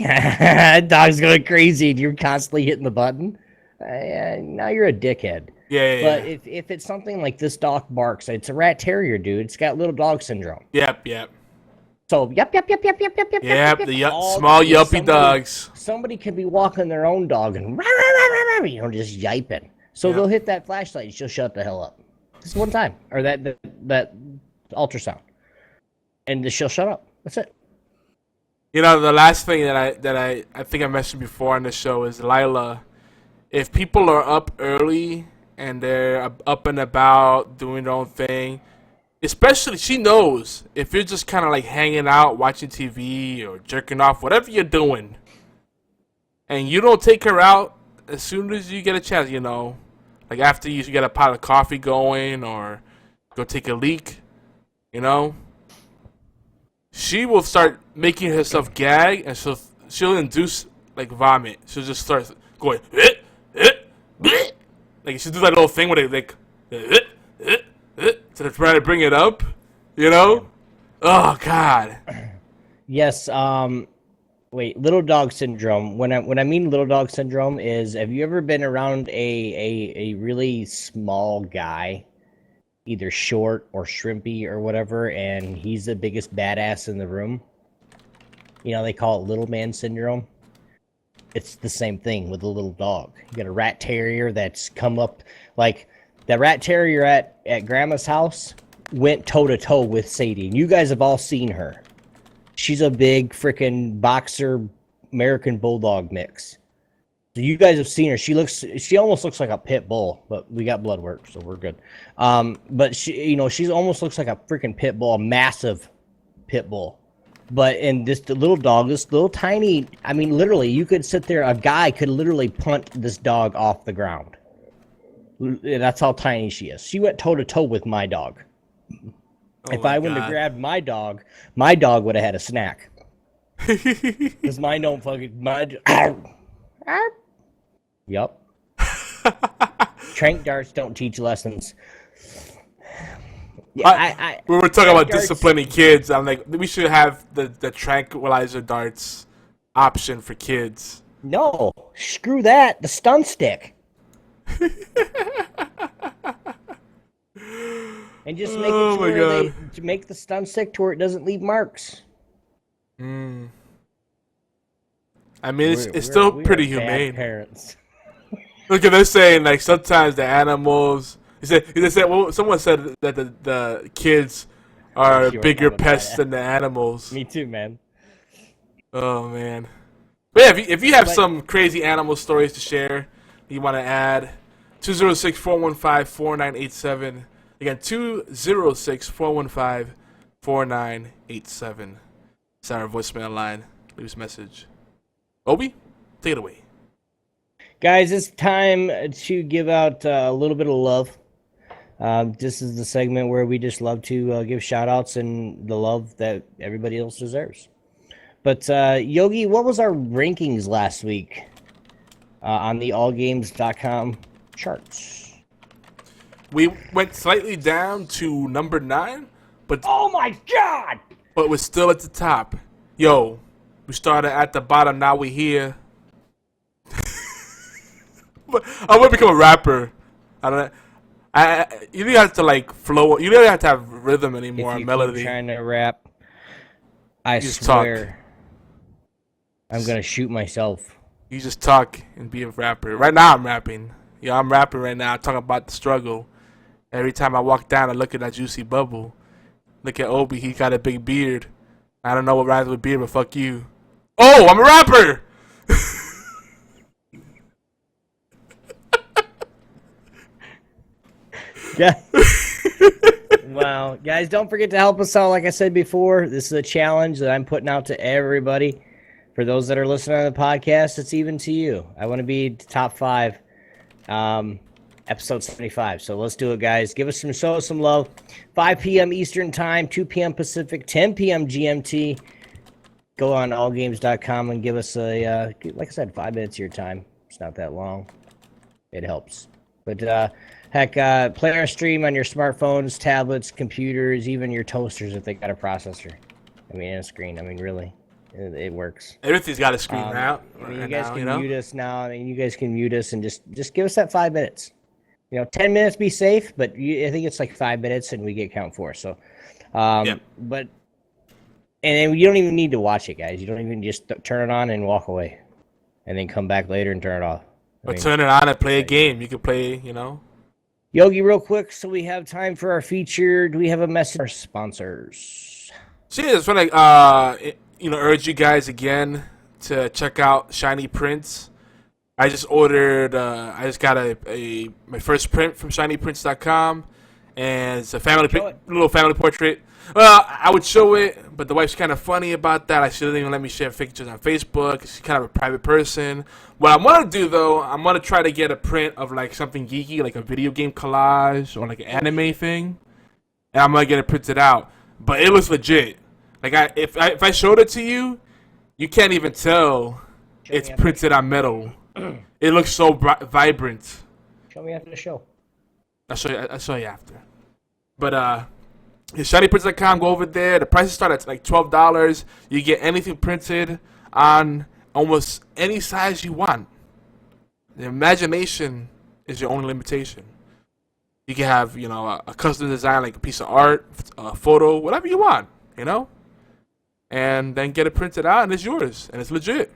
dog's going crazy and you're constantly hitting the button, now you're a dickhead. Yeah. But if it's something like this dog barks, it's a rat terrier, dude. It's got little dog syndrome. Yep. So, yep. Small yelpy dogs. Somebody could be walking their own dog and, just yiping. So they'll hit that flashlight and she'll shut the hell up. Just one time. Or that ultrasound. And she'll shut up. That's it. You know, the last thing that I think I mentioned before on the show is Lila. If people are up early and they're up and about doing their own thing, especially, she knows if you're just kind of like hanging out, watching TV or jerking off, whatever you're doing, and you don't take her out as soon as you get a chance, you know, like after you get a pot of coffee going or go take a leak, you know, she will start making herself gag and she'll induce like vomit. She'll just start going, like she'll do that little thing where they like, to try to bring it up, you know? Oh God. Yes. Little dog syndrome. When I mean little dog syndrome is, have you ever been around a really small guy, either short or shrimpy or whatever, and he's the biggest badass in the room? You know, they call it little man syndrome. It's the same thing with a little dog. You got a rat terrier that's come up like. That rat terrier at Grandma's house went toe-to-toe with Sadie. And you guys have all seen her. She's a big freaking boxer American Bulldog mix. So you guys have seen her. She almost looks like a pit bull, but we got blood work, so we're good. But she almost looks like a freaking pit bull, a massive pit bull. But in the little dog, this little tiny, I mean, literally, you could sit there, a guy could literally punt this dog off the ground. That's how tiny she is. She went toe-to-toe with my dog. If I wouldn't have grabbed my dog would have had a snack. Because mine don't fucking... Yup. Trank darts don't teach lessons. Yeah, we were talking about disciplining kids. I'm like, we should have the tranquilizer darts option for kids. No, screw that. The stun stick. And just make it to make the stun stick to where it doesn't leave marks. I mean, it's still pretty humane. Parents. Look at they're saying like sometimes the animals. Someone said that the kids are bigger pests than the animals. Me too, man. Oh man. But yeah, if you have some crazy animal stories to share, you want to add 206-415-4987. Again, 206-415-4987. It's our voicemail line. Leave us a message. Obi, take it away. Guys, it's time to give out a little bit of love. This is the segment where we just love to give shout-outs and the love that everybody else deserves. But, Yogi, what was our rankings last week on the allgames.com charts? We went slightly down to number 9, but oh my God! But we're still at the top. Yo, we started at the bottom. Now we're here. I want to become a rapper. I don't. You don't have to like flow. You don't have to have rhythm anymore. If you melody. Keep trying to rap, I just swear, talk. I'm gonna shoot myself. You just talk and be a rapper. Right now, I'm rapping. Yo, I'm rapping right now. I'm talking about the struggle. Every time I walk down, I look at that juicy bubble. Look at Obi. He got a big beard. I don't know what rhymes with beard, but fuck you. Oh, I'm a rapper. Yeah. Wow. Guys, don't forget to help us out. Like I said before, this is a challenge that I'm putting out to everybody. For those that are listening on the podcast, it's even to you. I want to be top 5, episode 75. So let's do it, guys. Show us some love. 5 p.m. Eastern Time, 2 p.m. Pacific, 10 p.m. GMT. Go on allgames.com and give us a, like I said, 5 minutes of your time. It's not that long. It helps. But play our stream on your smartphones, tablets, computers, even your toasters if they got a processor. I mean, and a screen. I mean, really. It works. Everything's got a screen out. I mean, you guys can mute us now. I mean, you guys can mute us and just give us that 5 minutes. 10 minutes be safe, but I think it's like 5 minutes and we get count 4. So, but and then you don't even need to watch it, guys. You don't even just turn it on and walk away, and then come back later and turn it off. Turn it on and play a game. You can play, Yogi, real quick, so we have time for our feature. Do we have a message for our sponsors? So yeah, I just want to urge you guys again to check out Shiny Prints. I just ordered. I just got my first print from ShinyPrints.com, and it's a little family portrait. Well, I would show it, but the wife's kind of funny about that. She doesn't even let me share pictures on Facebook. She's kind of a private person. What I want to do, though, I'm going to try to get a print of, like, something geeky, like a video game collage or, like, an anime thing. And I'm going to get it printed out. But it looks legit. Like, if I showed it to you, you can't even tell it's printed on metal. It looks so vibrant. Show me after the show. I'll show you after. But, ShinyPrints.com, go over there. The prices start at like $12. You get anything printed on almost any size you want. The imagination is your only limitation. You can have, a custom design, like a piece of art, a photo, whatever you want, and then get it printed out, and it's yours, and it's legit.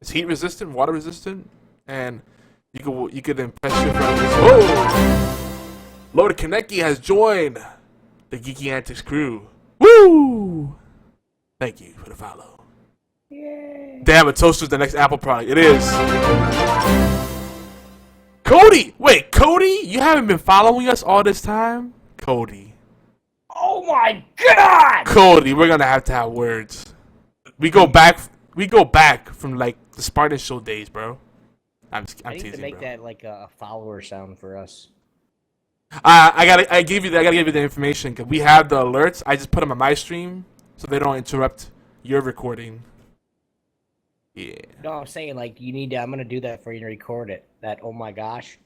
It's heat resistant, water resistant, and you could impress your friends. Oh, Lord Kaneki has joined the Geeky Antics crew. Woo! Thank you for the follow. Yay. Damn, a toaster's the next Apple product. It is. Cody! Wait, Cody? You haven't been following us all this time? Cody. Oh my God! Cody, we're gonna have to have words. We go back from like the Spartan Show days, bro. I'm I need teasing, to make bro. that like a follower sound for us. I gotta give you the information because we have the alerts. I just put them on my stream so they don't interrupt your recording. Yeah. No, I'm saying like you need to. I'm gonna do that for you and record it. That oh my gosh.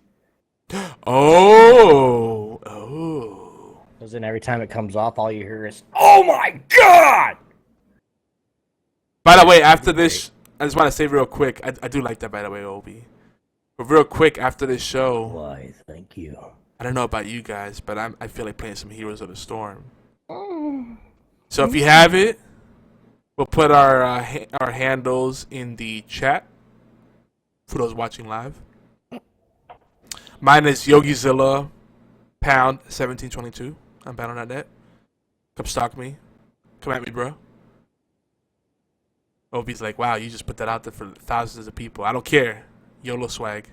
Oh. Because then every time it comes off, all you hear is oh my God. By the way, after this, I just want to say real quick. I do like that, by the way, Obi. But real quick after this show. Why? Thank you. I don't know about you guys, but I feel like playing some Heroes of the Storm. So if you have it, we'll put our handles in the chat for those watching live. Mine is YogiZilla pound 1722. I'm bound on that. Come stalk me. Come at me, bro. Obi's like, wow, you just put that out there for thousands of people. I don't care. YOLO swag.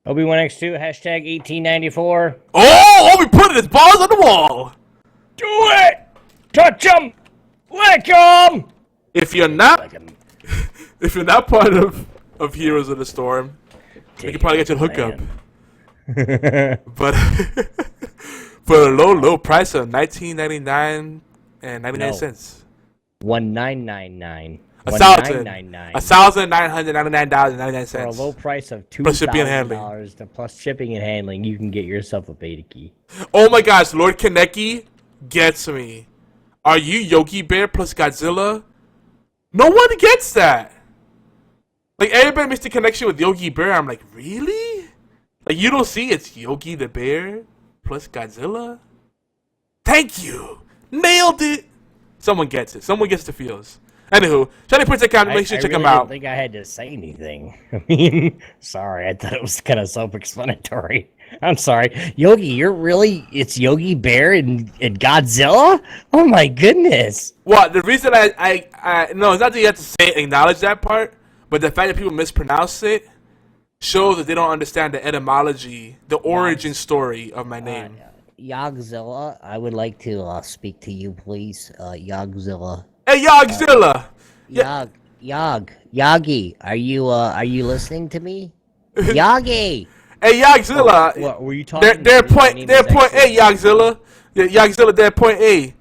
Obi1X2 hashtag 1894. Oh, Obi putting his balls on the wall. Do it. Touch him. Lick him. If you're not part of Heroes of the Storm, we can probably get you a hookup. But for a low price of $19.99 and 99 cents. $19.99. $1,999.99 For a low price of $2,000 plus shipping and handling. Plus shipping and handling, you can get yourself a beta key. Oh my gosh, Lord Kaneki gets me. Are you Yogi Bear plus Godzilla? No one gets that. Like, everybody makes the connection with Yogi Bear. I'm like, really? Like, you don't see it's Yogi the Bear plus Godzilla? Thank you. Nailed it. Someone gets it. Someone gets the feels. Anywho, ShinyPrints.com, make sure you check them out. I didn't think I had to say anything. I mean, sorry. I thought it was kind of self-explanatory. I'm sorry. Yogi, it's Yogi Bear and Godzilla? Oh my goodness. Well, the reason no, it's not that you have to acknowledge that part, but the fact that people mispronounce it, shows that they don't understand the etymology, the origin story of my name. Yogzilla, I would like to speak to you, please. Yogzilla. Hey, Yogzilla! Yagi, are you listening to me? Yagi! Hey, Yogzilla! What were you talking? They're point A, Yogzilla. Yeah, Yogzilla, they're point A.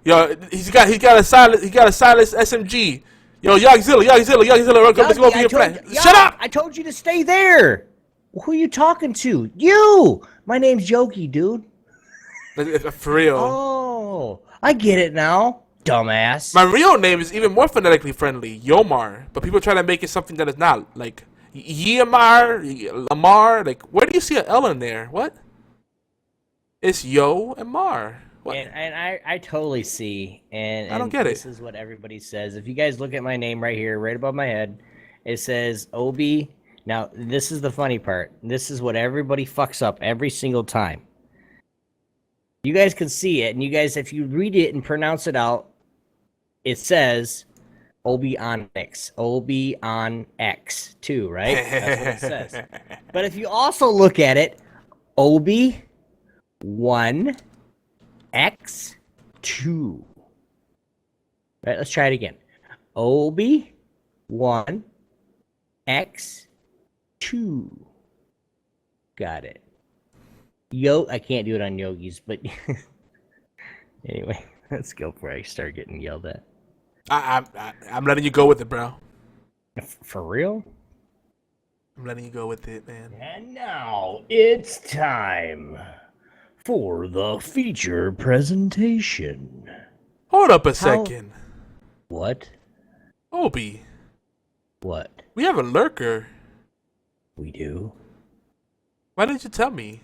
Yo, he's got a silent SMG. Yo, Yogzilla, let's go over your plan. Shut up! I told you to stay there. Who are you talking to? You! My name's Yogi, dude. For real. Oh, I get it now, dumbass. My real name is even more phonetically friendly, Yomar, but people try to make it something that is not. Like, Yamar, Lamar, like, where do you see an L in there? What? It's Yo and Mar. What? And I totally see, and I don't get this is what everybody says. If you guys look at my name right here, right above my head, it says Obi. Now, this is the funny part. This is what everybody fucks up every single time. You guys can see it, and you guys, if you read it and pronounce it out, it says Obi on X, Obi on X 2, right? That's what it says. But if you also look at it, Obi 1 X 2. Right, let's try it again. Obi 1 X 2. Got it. I can't do it on yogis, but anyway, let's go before I start getting yelled at. I'm letting you go with it, bro. For real? I'm letting you go with it, man. And now it's time for the feature presentation. Hold up a second. What? Obi. What? We have a lurker. We do? Why didn't you tell me?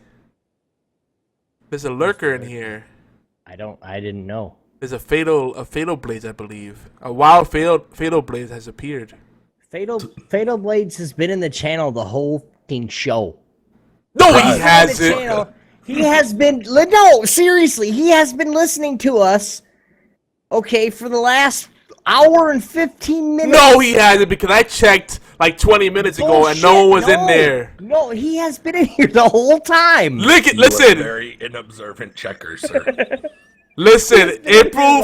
There's a lurker in here. I didn't know. There's a fatal blades, I believe. A wild fatal blades has appeared. Fatal Blades has been in the channel the whole fucking show. No, he hasn't. He has been. No, seriously, he has been listening to us. Okay, for the last hour and 15 minutes. No, he hasn't, because I checked like 20 minutes ago and no one was in there. No, he has been in here the whole time. Listen. Very inobservant checker, sir. Listen, April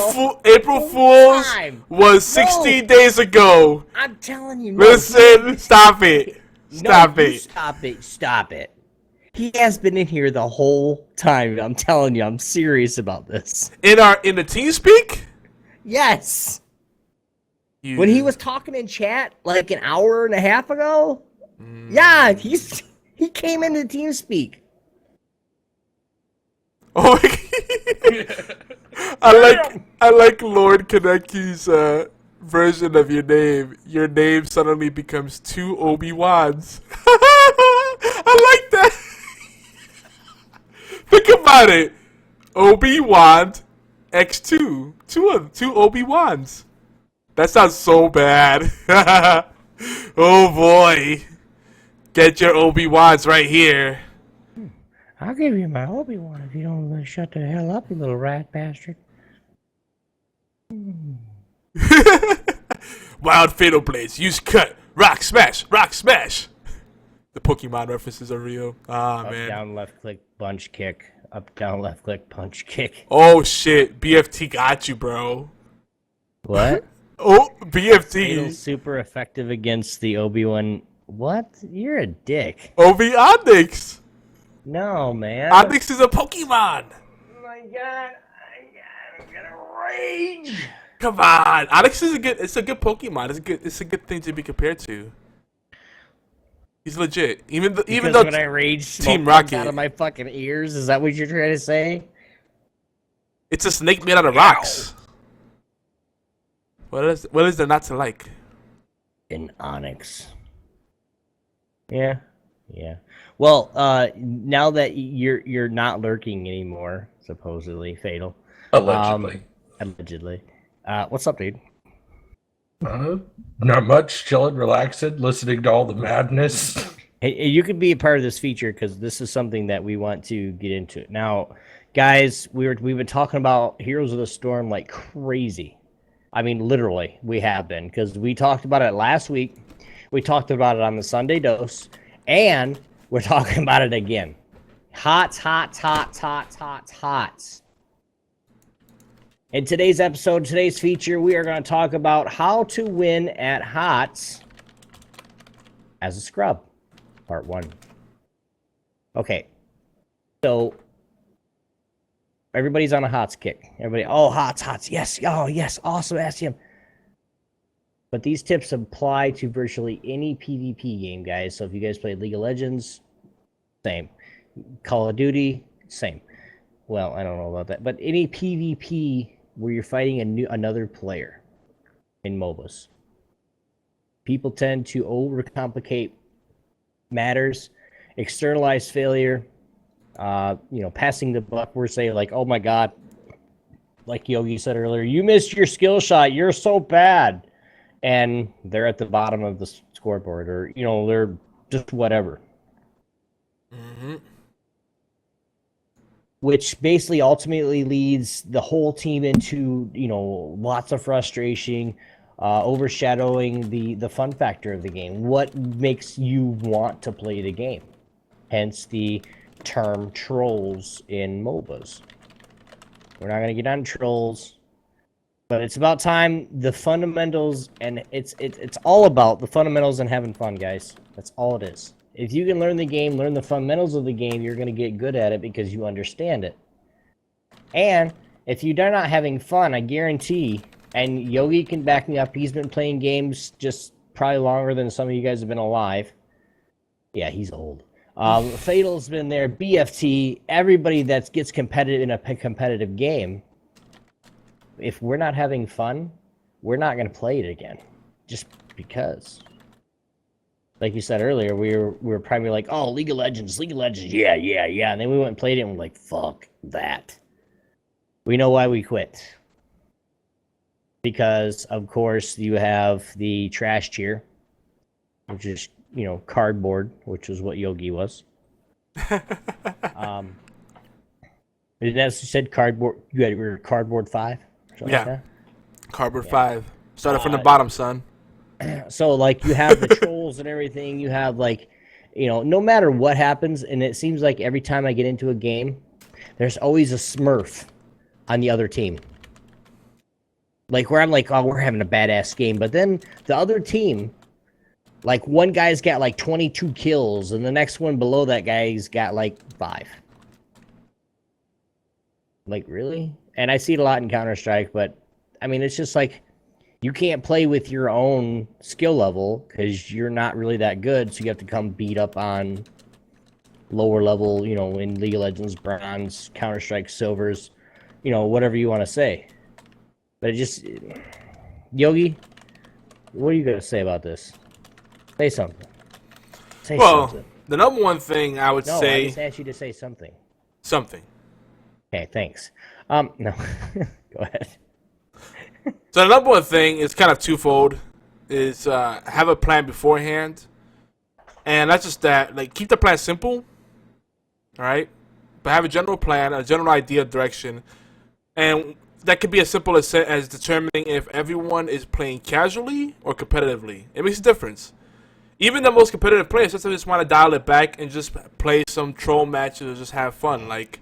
Fool's was 16 days ago. I'm telling you. Listen, stop it. Stop it. He has been in here the whole time. I'm telling you, I'm serious about this. In the TeamSpeak? Yes. When he was talking in chat like an hour and a half ago? Yeah, he came into TeamSpeak. Oh I like Lord Kaneki's version of your name. Your name suddenly becomes 2 Obi-Wans. I like that. Think about it. Obi-Wan X2. Two Obi-Wans. That sounds so bad. Oh boy. Get your Obi-Wans right here. I'll give you my Obi-Wan if you don't shut the hell up, you little rat bastard. Wild Fatal Blades. Use cut. Rock smash. The Pokemon references are real. Ah, man. Up, down, left click, punch kick. Up, down, left click, punch kick. Oh, shit. BFT got you, bro. What? Oh, BFT. Fatal super effective against the Obi-Wan. What? You're a dick. Obi Onyx. No, man. Onyx is a Pokemon. Oh my god. I'm gonna rage. Come on. Onyx is a good Pokemon. It's a good thing to be compared to. He's legit. Even though when I rage, Team smoke comes Rocket out of my fucking ears. Is that what you're trying to say? It's a snake made out of rocks. What is there not to like? An Onyx. Yeah. Well, now that you're not lurking anymore, supposedly Fatal. Allegedly. What's up, dude? Not much. Chilling, relaxing, listening to all the madness. Hey, you could be a part of this feature because this is something that we want to get into. Now, guys, we've been talking about Heroes of the Storm like crazy. I mean, literally, we have been, because we talked about it last week. We talked about it on the Sunday Dose, And we're talking about it again. Hots. In today's episode, today's feature, we are going to talk about how to win at HOTS as a scrub, part 1. Okay, so everybody's on a HOTS kick. Everybody, oh, HOTS, yes, oh, yes, awesome, SCM. But these tips apply to virtually any PvP game, guys. So if you guys play League of Legends, same. Call of Duty, same. Well, I don't know about that, but any PvP where you're fighting another player in MOBAs. People tend to overcomplicate matters, externalize failure, passing the buck. We're saying like, oh my God, like Yogi said earlier, you missed your skill shot. You're so bad. And they're at the bottom of the scoreboard, or, they're just whatever. Mm-hmm. Which basically ultimately leads the whole team into, lots of frustration, overshadowing the fun factor of the game. What makes you want to play the game? Hence the term trolls in MOBAs. We're not going to get on trolls, but it's about time. The fundamentals, and it's all about the fundamentals and having fun, guys. That's all it is. If you can learn the game, learn the fundamentals of the game, you're going to get good at it because you understand it. And if you're not having fun, I guarantee, and Yogi can back me up, he's been playing games just probably longer than some of you guys have been alive. Yeah, he's old. Fatal's been there, BFT, everybody that gets competitive in a competitive game. If we're not having fun, we're not going to play it again. Just because. Like you said earlier, we were probably like, oh, League of Legends, yeah. And then we went and played it and we're like, fuck that. We know why we quit. Because, of course, you have the trash tier, which is, cardboard, which is what Yogi was. As you said, cardboard, you had your cardboard 5? Yeah. Like cardboard 5. Started from the bottom, son. So, like, you have the trolls and everything. You have, like, no matter what happens, and it seems like every time I get into a game, there's always a smurf on the other team. Like, where I'm like, oh, we're having a badass game. But then the other team, like, one guy's got, like, 22 kills, and the next one below that guy's got, like, 5. Like, really? And I see it a lot in Counter-Strike, but, I mean, it's just like, you can't play with your own skill level because you're not really that good, so you have to come beat up on lower level, in League of Legends, bronze, Counter-Strike, silvers, whatever you want to say. But it just... Yogi, what are you going to say about this? Say something. Say something. The number one thing I would say... I just asked you to say something. Something. Okay, thanks. No. Go ahead. So the number one thing is kind of twofold, is have a plan beforehand. And that's just that, like, keep the plan simple, all right? But have a general plan, a general idea of direction. And that could be as simple as determining if everyone is playing casually or competitively. It makes a difference. Even the most competitive players sometimes just want to dial it back and just play some troll matches or just have fun. Like,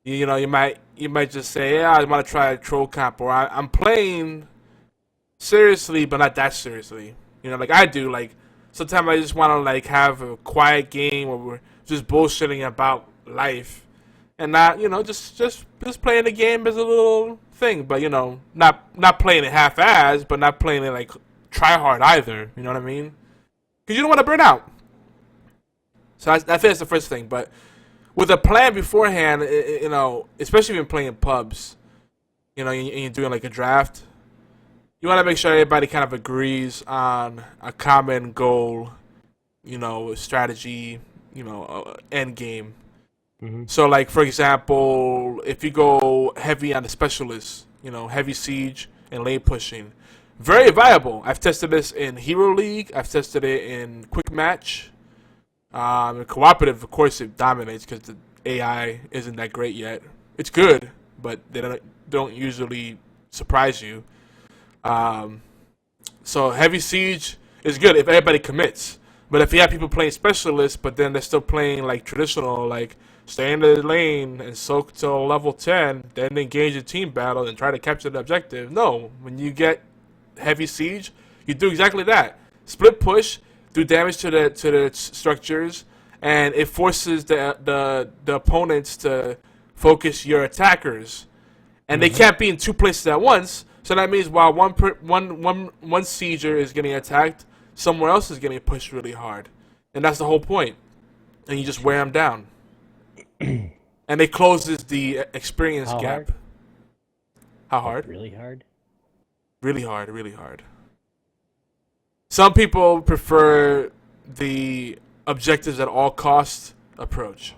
you might just say, yeah, I want to try a troll comp, or I'm playing seriously, but not that seriously. Like I do. Like, sometimes I just want to, like, have a quiet game where we're just bullshitting about life, and not, just playing the game as a little thing. But not playing it half-assed, but not playing it like try hard either. You know what I mean? Because you don't want to burn out. So I think that's the first thing, but. With a plan beforehand, especially when playing pubs, and you're doing like a draft, you want to make sure everybody kind of agrees on a common goal, strategy, end game. Mm-hmm. So, like, for example, if you go heavy on the specialists, heavy siege and lane pushing, very viable. I've tested this in Hero League. I've tested it in Quick Match. In cooperative, of course, it dominates because the AI isn't that great yet. It's good, but they don't usually surprise you. So heavy siege is good if everybody commits. But if you have people playing specialists, but then they're still playing like traditional, like stay in the lane and soak till level 10, then engage a team battle and try to capture the objective. No, when you get heavy siege, you do exactly that. Split push, do damage to the structures, and it forces the opponents to focus your attackers, and they can't be in two places at once. So that means while one sieger is getting attacked, somewhere else is getting pushed really hard, and that's the whole point. And you just wear them down, and it closes the experience How gap. hard? How hard? Really hard? Really hard, really hard. Some people prefer the objectives at all costs approach.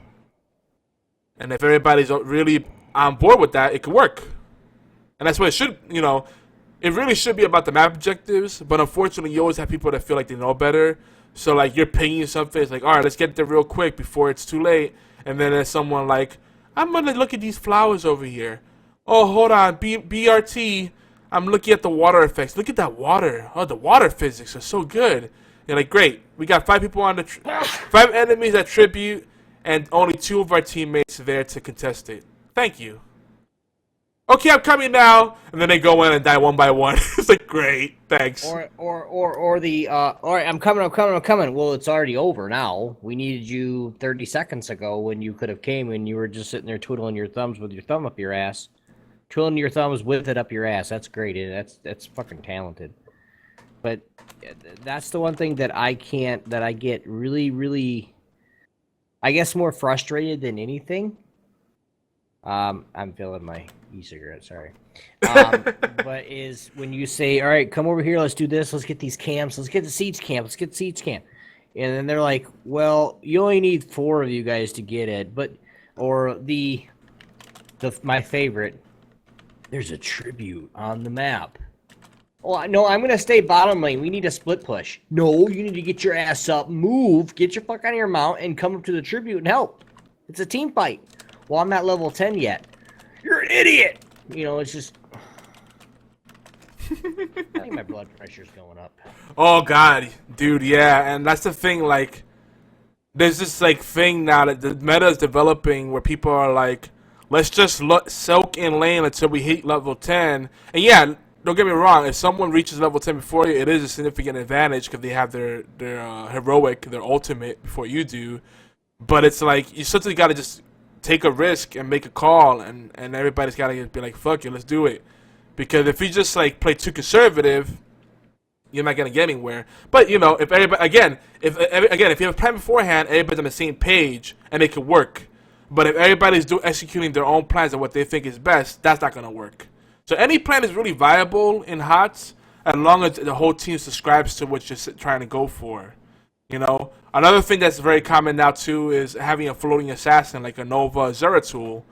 And if everybody's really on board with that, it could work. And that's what it should, it really should be about the map objectives, but unfortunately you always have people that feel like they know better. So like you're pinging something, it's like, all right, let's get there real quick before it's too late. And then there's someone like, I'm going to look at these flowers over here. Oh, hold on, BRT. I'm looking at the water effects. Look at that water. Oh, the water physics are so good. You're like, great. We got 5 people on the 5 enemies at tribute, and only 2 of our teammates there to contest it. Thank you. Okay, I'm coming now. And then they go in and die one by one. It's like, great, thanks. Or the all right, I'm coming. Well, it's already over now. We needed you 30 seconds ago when you could have came and you were just sitting there twiddling your thumbs with your thumb up your ass. Twiddling your thumbs with it up your ass. That's great. That's fucking talented. But that's the one thing that I get really, really, I guess, more frustrated than anything. I'm filling my e-cigarette, sorry. But is when you say, all right, come over here, let's do this, let's get these camps, let's get the siege camp. And then they're like, well, you only need 4 of you guys to get it. But, or my favorite, there's a tribute on the map. Oh, no, I'm going to stay bottom lane. We need a split push. No, you need to get your ass up, move, get your fuck out of your mount, and come up to the tribute and help. It's a team fight. Well, I'm not level 10 yet. You're an idiot! It's just... I think my blood pressure's going up. Oh, God. Dude, yeah. And that's the thing, like... There's this, like, thing now that the meta is developing where people are like, let's just soak in lane until we hit level 10. And yeah, don't get me wrong. If someone reaches level 10 before you, it is a significant advantage because they have their heroic, their ultimate before you do. But it's like, you certainly got to just take a risk and make a call, and everybody's got to be like, fuck it, let's do it. Because if you just like play too conservative, you're not gonna get anywhere. But if everybody if you have a plan beforehand, everybody's on the same page and it can work. But if everybody's executing their own plans and what they think is best, that's not gonna work. So any plan is really viable in HOTS as long as the whole team subscribes to what you're trying to go for. Another thing that's very common now too is having a floating assassin like a Nova Zeratul,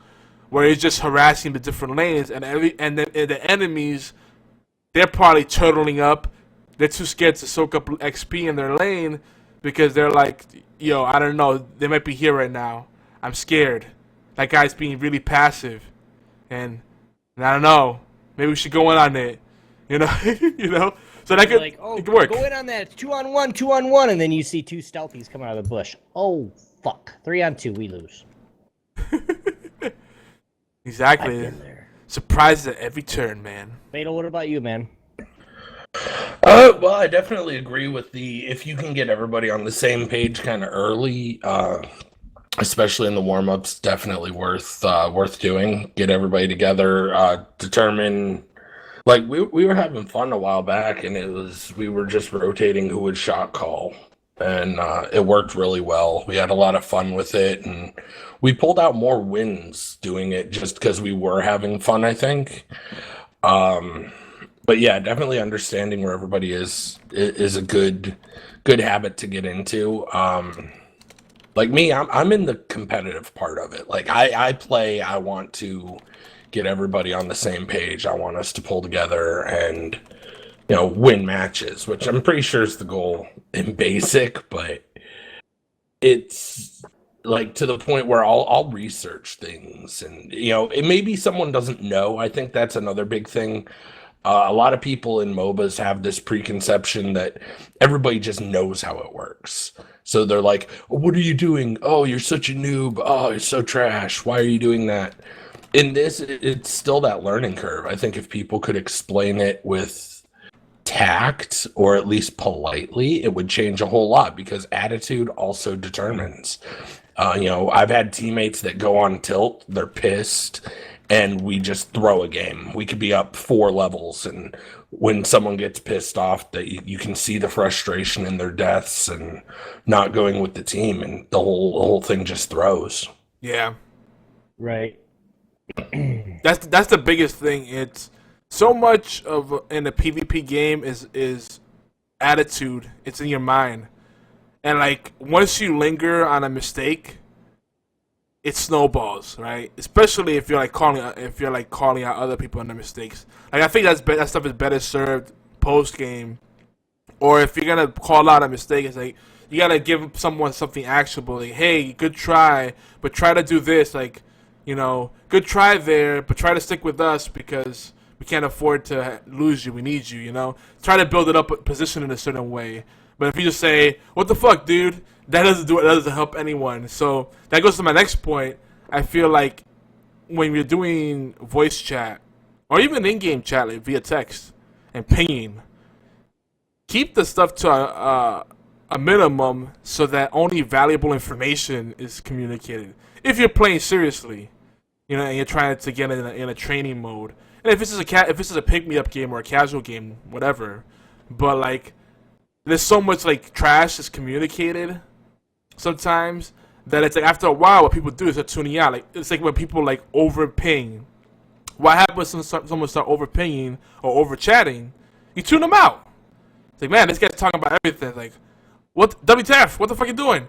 where he's just harassing the different lanes, and the enemies, they're probably turtling up. They're too scared to soak up XP in their lane because they're like, yo, I don't know, they might be here right now. I'm scared. That guy's being really passive, and I don't know. Maybe we should go in on it. So that could, like, oh, it could work. Go in on that. 2-on-1, and then you see 2 stealthies coming out of the bush. Oh, fuck. 3-on-2, we lose. Exactly. I've been there. Surprises at every turn, man. Fatal, what about you, man? Well, I definitely agree with if you can get everybody on the same page kind of early, especially in the warm-ups, definitely worth doing. Get everybody together, determine. Like, we were having fun a while back, and we were just rotating who would shot call, and it worked really well. We had a lot of fun with it, and we pulled out more wins doing it just because we were having fun, I think. But yeah, definitely understanding where everybody is a good habit to get into. Like me, I'm in the competitive part of it. Like I play, I want to get everybody on the same page. I want us to pull together and win matches, which I'm pretty sure is the goal in basic, but it's like to the point where I'll research things, and it maybe someone doesn't know. I think that's another big thing. A lot of people in MOBAs have this preconception that everybody just knows how it works. So they're like, oh, what are you doing? Oh, you're such a noob. Oh, you're so trash. Why are you doing that? In this, it's still that learning curve. I think if people could explain it with tact or at least politely, it would change a whole lot because attitude also determines. I've had teammates that go on tilt, they're pissed, and we just throw a game. We could be up 4 levels, and when someone gets pissed off, that you can see the frustration in their deaths and not going with the team, and the whole thing just throws. Yeah, Right. that's the biggest thing. It's so much of in a PvP game is attitude. It's in your mind, and like once you linger on a mistake, it snowballs, right? Especially if you're like calling out other people on their mistakes. Like I think that stuff is better served post game, or if you're gonna call out a mistake, it's like you gotta give someone something actionable. Like, hey, good try, but try to do this. Like, good try there, but try to stick with us because we can't afford to lose you. We need you. Try to build it up, position in a certain way. But if you just say, "What the fuck, dude?" That doesn't help anyone. So that goes to my next point. I feel like when you're doing voice chat or even in-game chat, like via text and pinging, keep the stuff to a minimum so that only valuable information is communicated. If you're playing seriously, and you're trying to get in a training mode, and if this is a pick-me-up game or a casual game, whatever, but like there's so much like trash that's communicated sometimes that it's like after a while what people do is they're tuning out. Like it's like when people like over ping. What happens when someone start over pinging or over chatting? You tune them out. It's like, man, this guy's talking about everything. Like, what WTF? What the fuck you doing?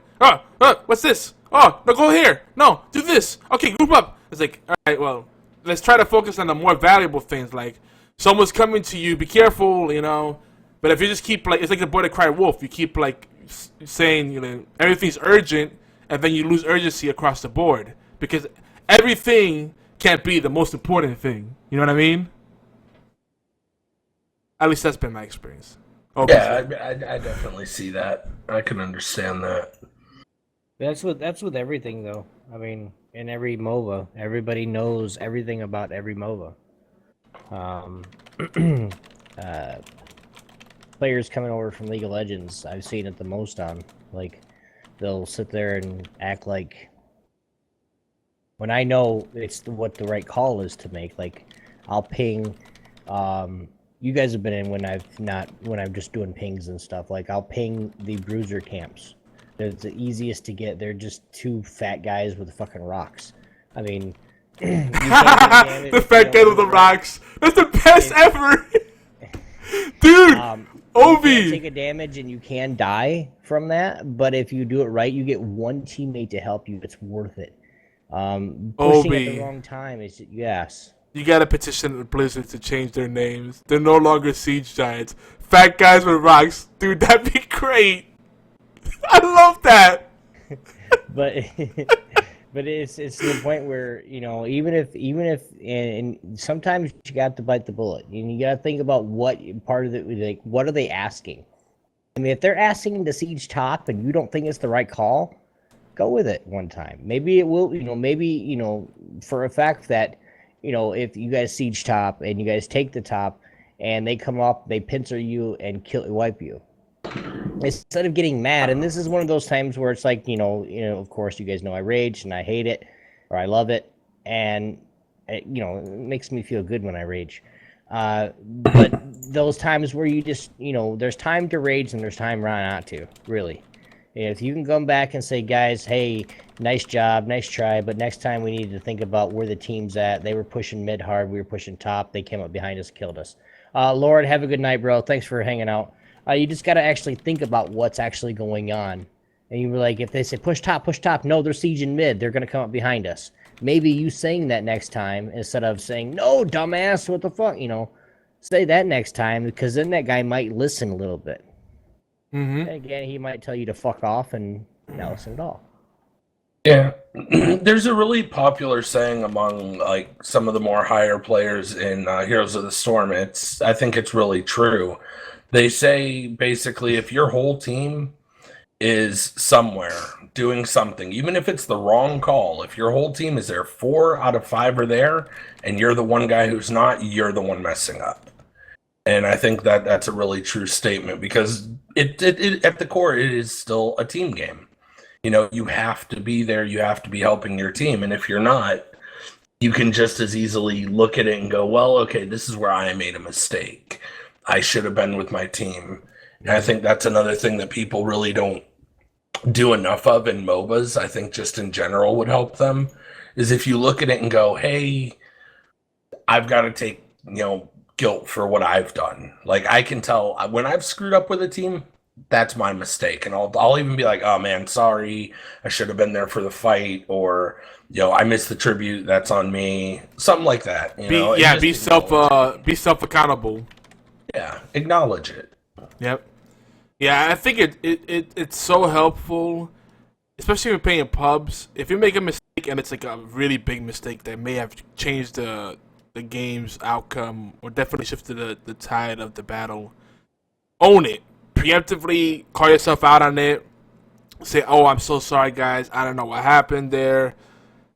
What's this? Oh, no, go here. No, do this. Okay, group up. It's like, all right, well, let's try to focus on the more valuable things. Like, someone's coming to you. Be careful, But if you just keep like, it's like the boy that cried wolf. You keep like saying, everything's urgent, and then you lose urgency across the board because everything can't be the most important thing. You know what I mean? At least that's been my experience. Yeah, I definitely see that. I can understand that. That's with everything though. I mean, in every MOBA, everybody knows everything about every MOBA. Players coming over from League of Legends, I've seen it the most on. Like, they'll sit there and act like, when I know it's what the right call is to make, like, I'll ping, you guys have been in when I'm just doing pings and stuff, like, I'll ping the bruiser camps. They're the easiest to get. They're just 2 fat guys with fucking rocks. I mean, the fat guy with the rocks. That's the best ever. Dude, Obi! You can take a damage and you can die from that, but if you do it right, you get 1 teammate to help you. It's worth it. Pushing Obi. at the wrong time is yes. You gotta petition Blizzard to change their names. They're no longer Siege Giants. Fat guys with rocks. Dude, that'd be great. I love that. But but it's to the point where, even if and sometimes you got to bite the bullet, and you got to think about what part of it, like, what are they asking? I mean, if they're asking to siege top and you don't think it's the right call, go with it one time. Maybe it will, for a fact that, if you guys siege top and you guys take the top and they come up, they pincer you and wipe you. Instead of getting mad, and this is one of those times where it's like, of course you guys know I rage and I hate it or I love it, and it makes me feel good when I rage. But those times where you just, there's time to rage and there's time not to, really. If you can come back and say, guys, hey, nice job, nice try, but next time we need to think about where the team's at. They were pushing mid hard, we were pushing top, they came up behind us, killed us. Lord, have a good night, bro. Thanks for hanging out. You just got to actually think about what's actually going on. And you were like, if they say push top, no, they're sieging mid. They're going to come up behind us. Maybe you saying that next time instead of saying, no, dumbass, what the fuck, say that next time, because then that guy might listen a little bit. Mm-hmm. And again, he might tell you to fuck off and not listen at all. Yeah, there's a really popular saying among like some of the more higher players in Heroes of the Storm. I think it's really true. They say basically if your whole team is somewhere doing something, even if it's the wrong call, if your whole team is there, 4 out of 5 are there, and you're the one guy who's not, you're the one messing up. And I think that that's a really true statement because it at the core, it is still a team game. You know, you have to be there, you have to be helping your team. And if you're not, you can just as easily look at it and go, well, okay, this is where I made a mistake. I should have been with my team. And I think that's another thing that people really don't do enough of in MOBAs. I think just in general would help them is if you look at it and go, hey, I've got to take, guilt for what I've done. Like I can tell when I've screwed up with a team, that's my mistake. And I'll even be like, oh man, sorry, I should have been there for the fight, or I missed the tribute, that's on me. Something like that. Be self accountable. Yeah, acknowledge it. Yep. Yeah, I think it's so helpful, especially when playing pubs. If you make a mistake and it's like a really big mistake that may have changed the game's outcome or definitely shifted the tide of the battle, own it. Preemptively call yourself out on it. Say, "Oh, I'm so sorry, guys. I don't know what happened there.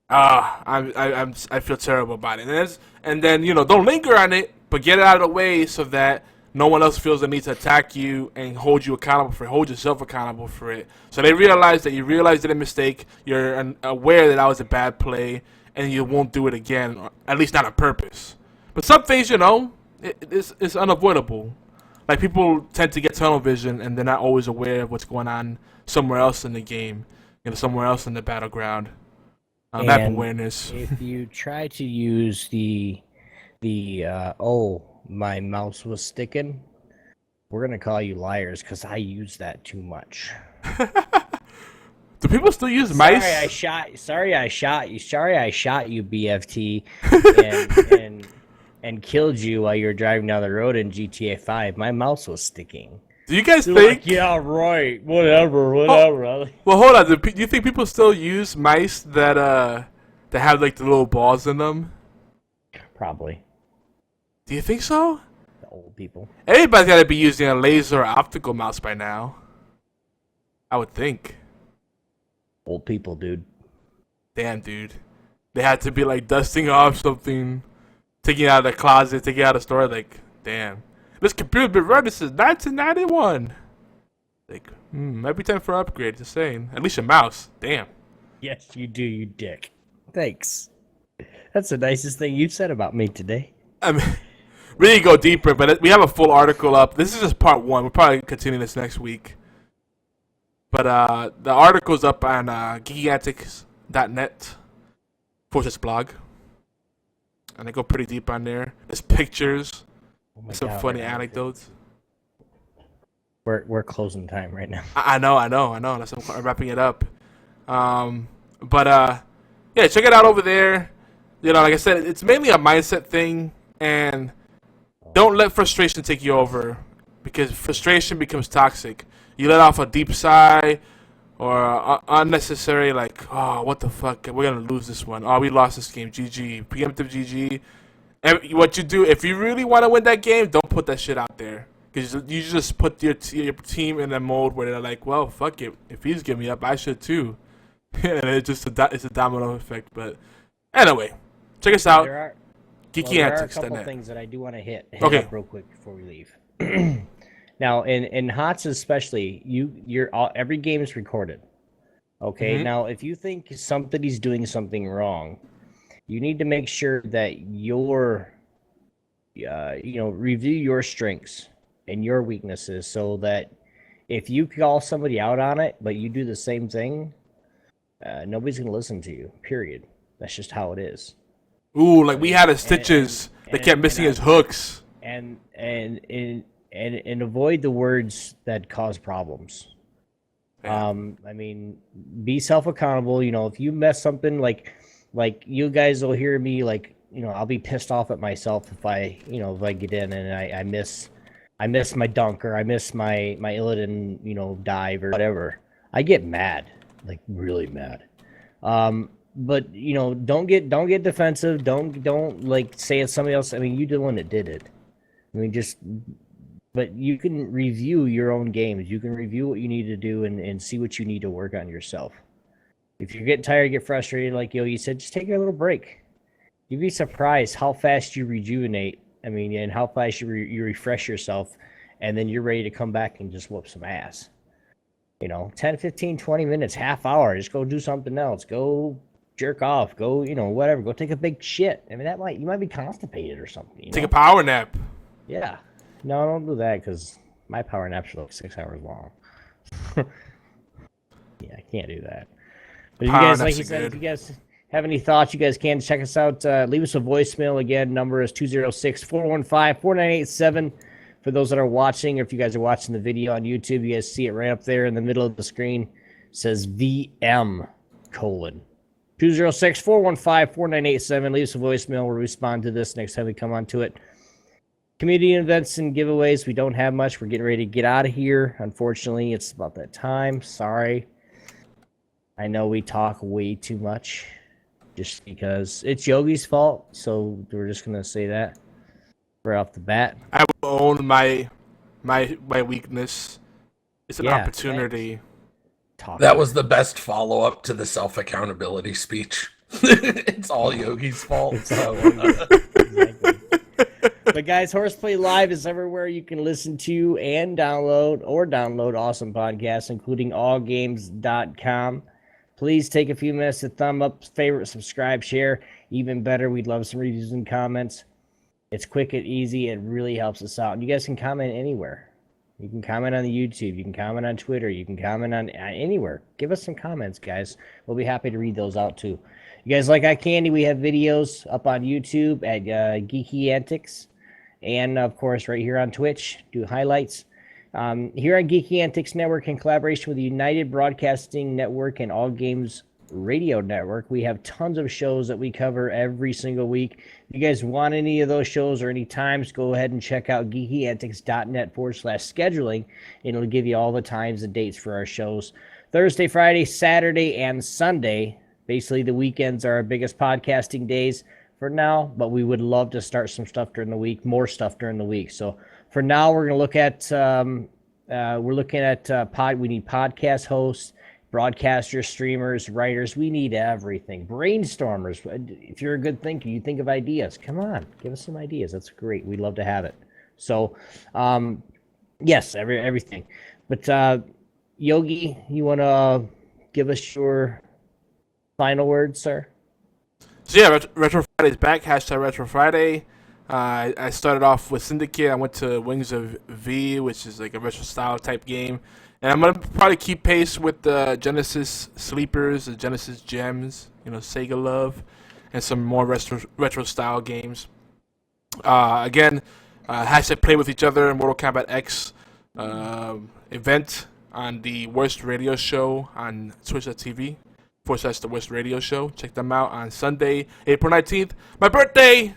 I feel terrible about it." And then don't linger on it, but get it out of the way so that no one else feels the need to attack you and hold you accountable for it. Hold yourself accountable for it. So they realize that you realized a mistake. You're aware that was a bad play, and you won't do it again, or at least not on purpose. But some things, it's unavoidable. Like, people tend to get tunnel vision, and they're not always aware of what's going on somewhere else in the game, somewhere else in the battleground. Map awareness. If you try to use the my mouse was sticking, we're gonna call you liars because I use that too much. Do people still use mice? Sorry, I shot you, BFT, and killed you while you were driving down the road in GTA 5. My mouse was sticking. Do you guys think? Like, yeah, right. Whatever. Well, hold on. Do you think people still use mice that have like the little balls in them? Probably. Do you think so? The old people. Everybody's got to be using a laser or optical mouse by now. I would think. Old people, dude. Damn, dude. They had to be like dusting off something, taking it out of the closet, taking it out of the store. Like, damn. This computer's been running since 1991. Like, might be time for an upgrade. Just saying. At least a mouse. Damn. Yes, you do, you dick. Thanks. That's the nicest thing you've said about me today. I mean, really go deeper, but we have a full article up. This is just part 1. We'll probably continue this next week. But the article's up on geekantics.net / blog. And they go pretty deep on there. There's pictures. Some funny anecdotes. We're closing time right now. I know. That's why I'm wrapping it up. Yeah, check it out over there. Like I said, it's mainly a mindset thing, and don't let frustration take you over, because frustration becomes toxic. You let off a deep sigh or unnecessary, like, oh, what the fuck, we're gonna lose this one. Oh, we lost this game. GG, preemptive GG. And what you do, if you really want to win that game, don't put that shit out there. Because you just put your team in a mode where they're like, well, fuck it. If he's giving me up, I should too. And it's just it's a domino effect. But anyway, check us out. There are a couple things that I do want to hit up real quick before we leave. Now, in HOTS especially, every game is recorded. Okay? Mm-hmm. Now, if you think somebody's doing something wrong, you need to make sure that review your strengths and your weaknesses, so that if you call somebody out on it, but you do the same thing, nobody's going to listen to you, period. That's just how it is. Ooh, like we had a Stitches that kept missing his hooks. And avoid the words that cause problems. Yeah. Be self-accountable. If you mess something like you guys will hear me, like, I'll be pissed off at myself if I get in and I miss my dunk, or I miss my Illidan, dive or whatever. I get mad, like really mad. But don't get defensive. Don't like say it's somebody else. I mean, you're the one that did it. I mean, but you can review your own games. You can review what you need to do and see what you need to work on yourself. If you're getting tired, get frustrated, like you said, just take a little break. You'd be surprised how fast you rejuvenate. I mean, and how fast you refresh yourself, and then you're ready to come back and just whoop some ass. 10, 15, 20 minutes, half hour, just go do something else. Go jerk off. Go, whatever. Go take a big shit. I mean, you might be constipated or something. Take a power nap. Yeah. No, don't do that because my power naps are like 6 hours long. Yeah, I can't do that. But if you guys, like you said, if you guys have any thoughts, you guys can check us out. Leave us a voicemail. Again, number is 206-415-4987. For those that are watching, or if you guys are watching the video on YouTube, you guys see it right up there in the middle of the screen. It says VM : 206-415-4987. Leave us a voicemail. We'll respond to this next time we come on to it. Community events and giveaways. We don't have much. We're getting ready to get out of here. Unfortunately, it's about that time. Sorry. I know we talk way too much just because it's Yogi's fault. So we're just going to say that right off the bat. I will own my weakness. It's an opportunity. That was the best follow-up to the self-accountability speech. It's all Yogi's fault. Exactly. But guys, HorsePLAY Live is everywhere you can listen to and download awesome podcasts, including allgames.com. Please take a few minutes to thumb up, favorite, subscribe, share. Even better, we'd love some reviews and comments. It's quick and easy. It really helps us out. And you guys can comment anywhere. You can comment on the YouTube. You can comment on Twitter. You can comment on anywhere. Give us some comments, guys. We'll be happy to read those out, too. You guys like Eye Candy? We have videos up on YouTube at Geeky Antics. And, of course, right here on Twitch, do highlights. Here on Geeky Antics Network, in collaboration with the United Broadcasting Network and All Games Radio Network, we have tons of shows that we cover every single week. If you guys want any of those shows or any times, go ahead and check out geekyantics.net/scheduling. It'll give you all the times and dates for our shows. Thursday, Friday, Saturday, and Sunday. Basically, the weekends are our biggest podcasting days for now, but we would love to start some stuff during the week, more stuff during the week. So for now, we're going to look at, we need podcast hosts, broadcasters, streamers, writers. We need everything. Brainstormers. If you're a good thinker, you think of ideas. Come on, give us some ideas. That's great. We'd love to have it. So, yes, everything. But Yogi, you want to give us your final words, sir? So yeah, Retro Friday's back. # Retro Friday. I started off with Syndicate. I went to Wings of V, which is like a retro style type game. And I'm going to probably keep pace with the Genesis Sleepers, the Genesis Gems, Sega Love, and some more retro style games. Again, #play with each other, Mortal Kombat X event on the Worst Radio Show on Twitch.tv. /The Worst Radio Show. Check them out on Sunday, April 19th. My birthday!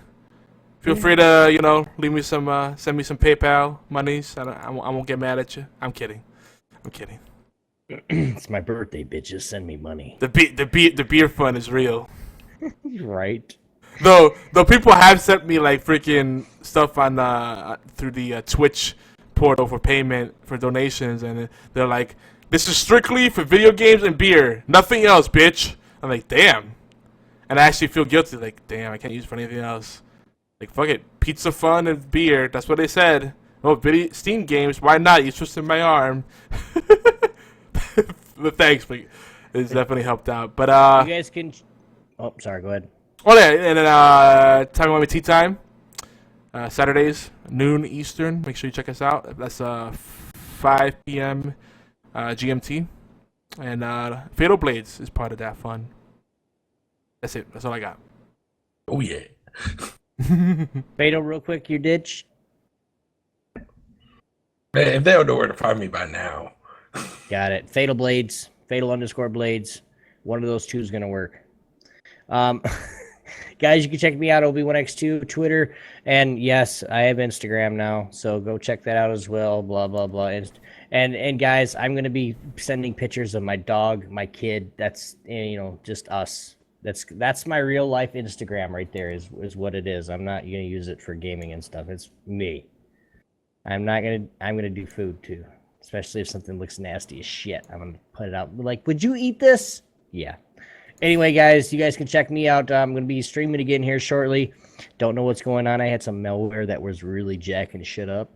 Feel free to, leave me some, send me some PayPal monies. I won't get mad at you. I'm kidding. It's my birthday, bitches. Send me money. The beer fund is real. Right. Though people have sent me like freaking stuff on through the Twitch portal for payment for donations, and they're like, "This is strictly for video games and beer, nothing else, bitch." I'm like, damn, and I actually feel guilty. Like, damn, I can't use it for anything else. Like, fuck it, pizza fun and beer. That's what they said. Oh, video Steam games, why not? You twisted my arm. But thanks, but it's definitely helped out. But you guys can. Oh, sorry. Go ahead. Oh yeah, and then Time Mommy Tea Time. Saturdays, noon Eastern. Make sure you check us out. That's 5 p.m. GMT. And Fatal Blades is part of that fun. That's it. That's all I got. Oh, yeah. Fatal, real quick, your ditch. Man, if they don't know where to find me by now. Got it. Fatal Blades, Fatal_Blades. One of those two is going to work. Guys, you can check me out, Obi1X2, Twitter, and yes, I have Instagram now, so go check that out as well, blah, blah, blah. And guys, I'm gonna be sending pictures of my dog, my kid. That's just us. That's my real life Instagram right there. Is what it is. I'm not gonna use it for gaming and stuff. It's me. I'm gonna do food too, especially if something looks nasty as shit. I'm gonna put it out. Like, would you eat this? Yeah. Anyway, guys, you guys can check me out. I'm gonna be streaming again here shortly. Don't know what's going on. I had some malware that was really jacking shit up.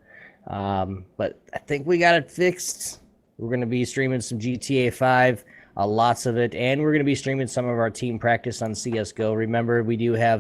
But I think we got it fixed. We're going to be streaming some GTA 5, lots of it, and we're going to be streaming some of our team practice on CSGO. Remember, we do have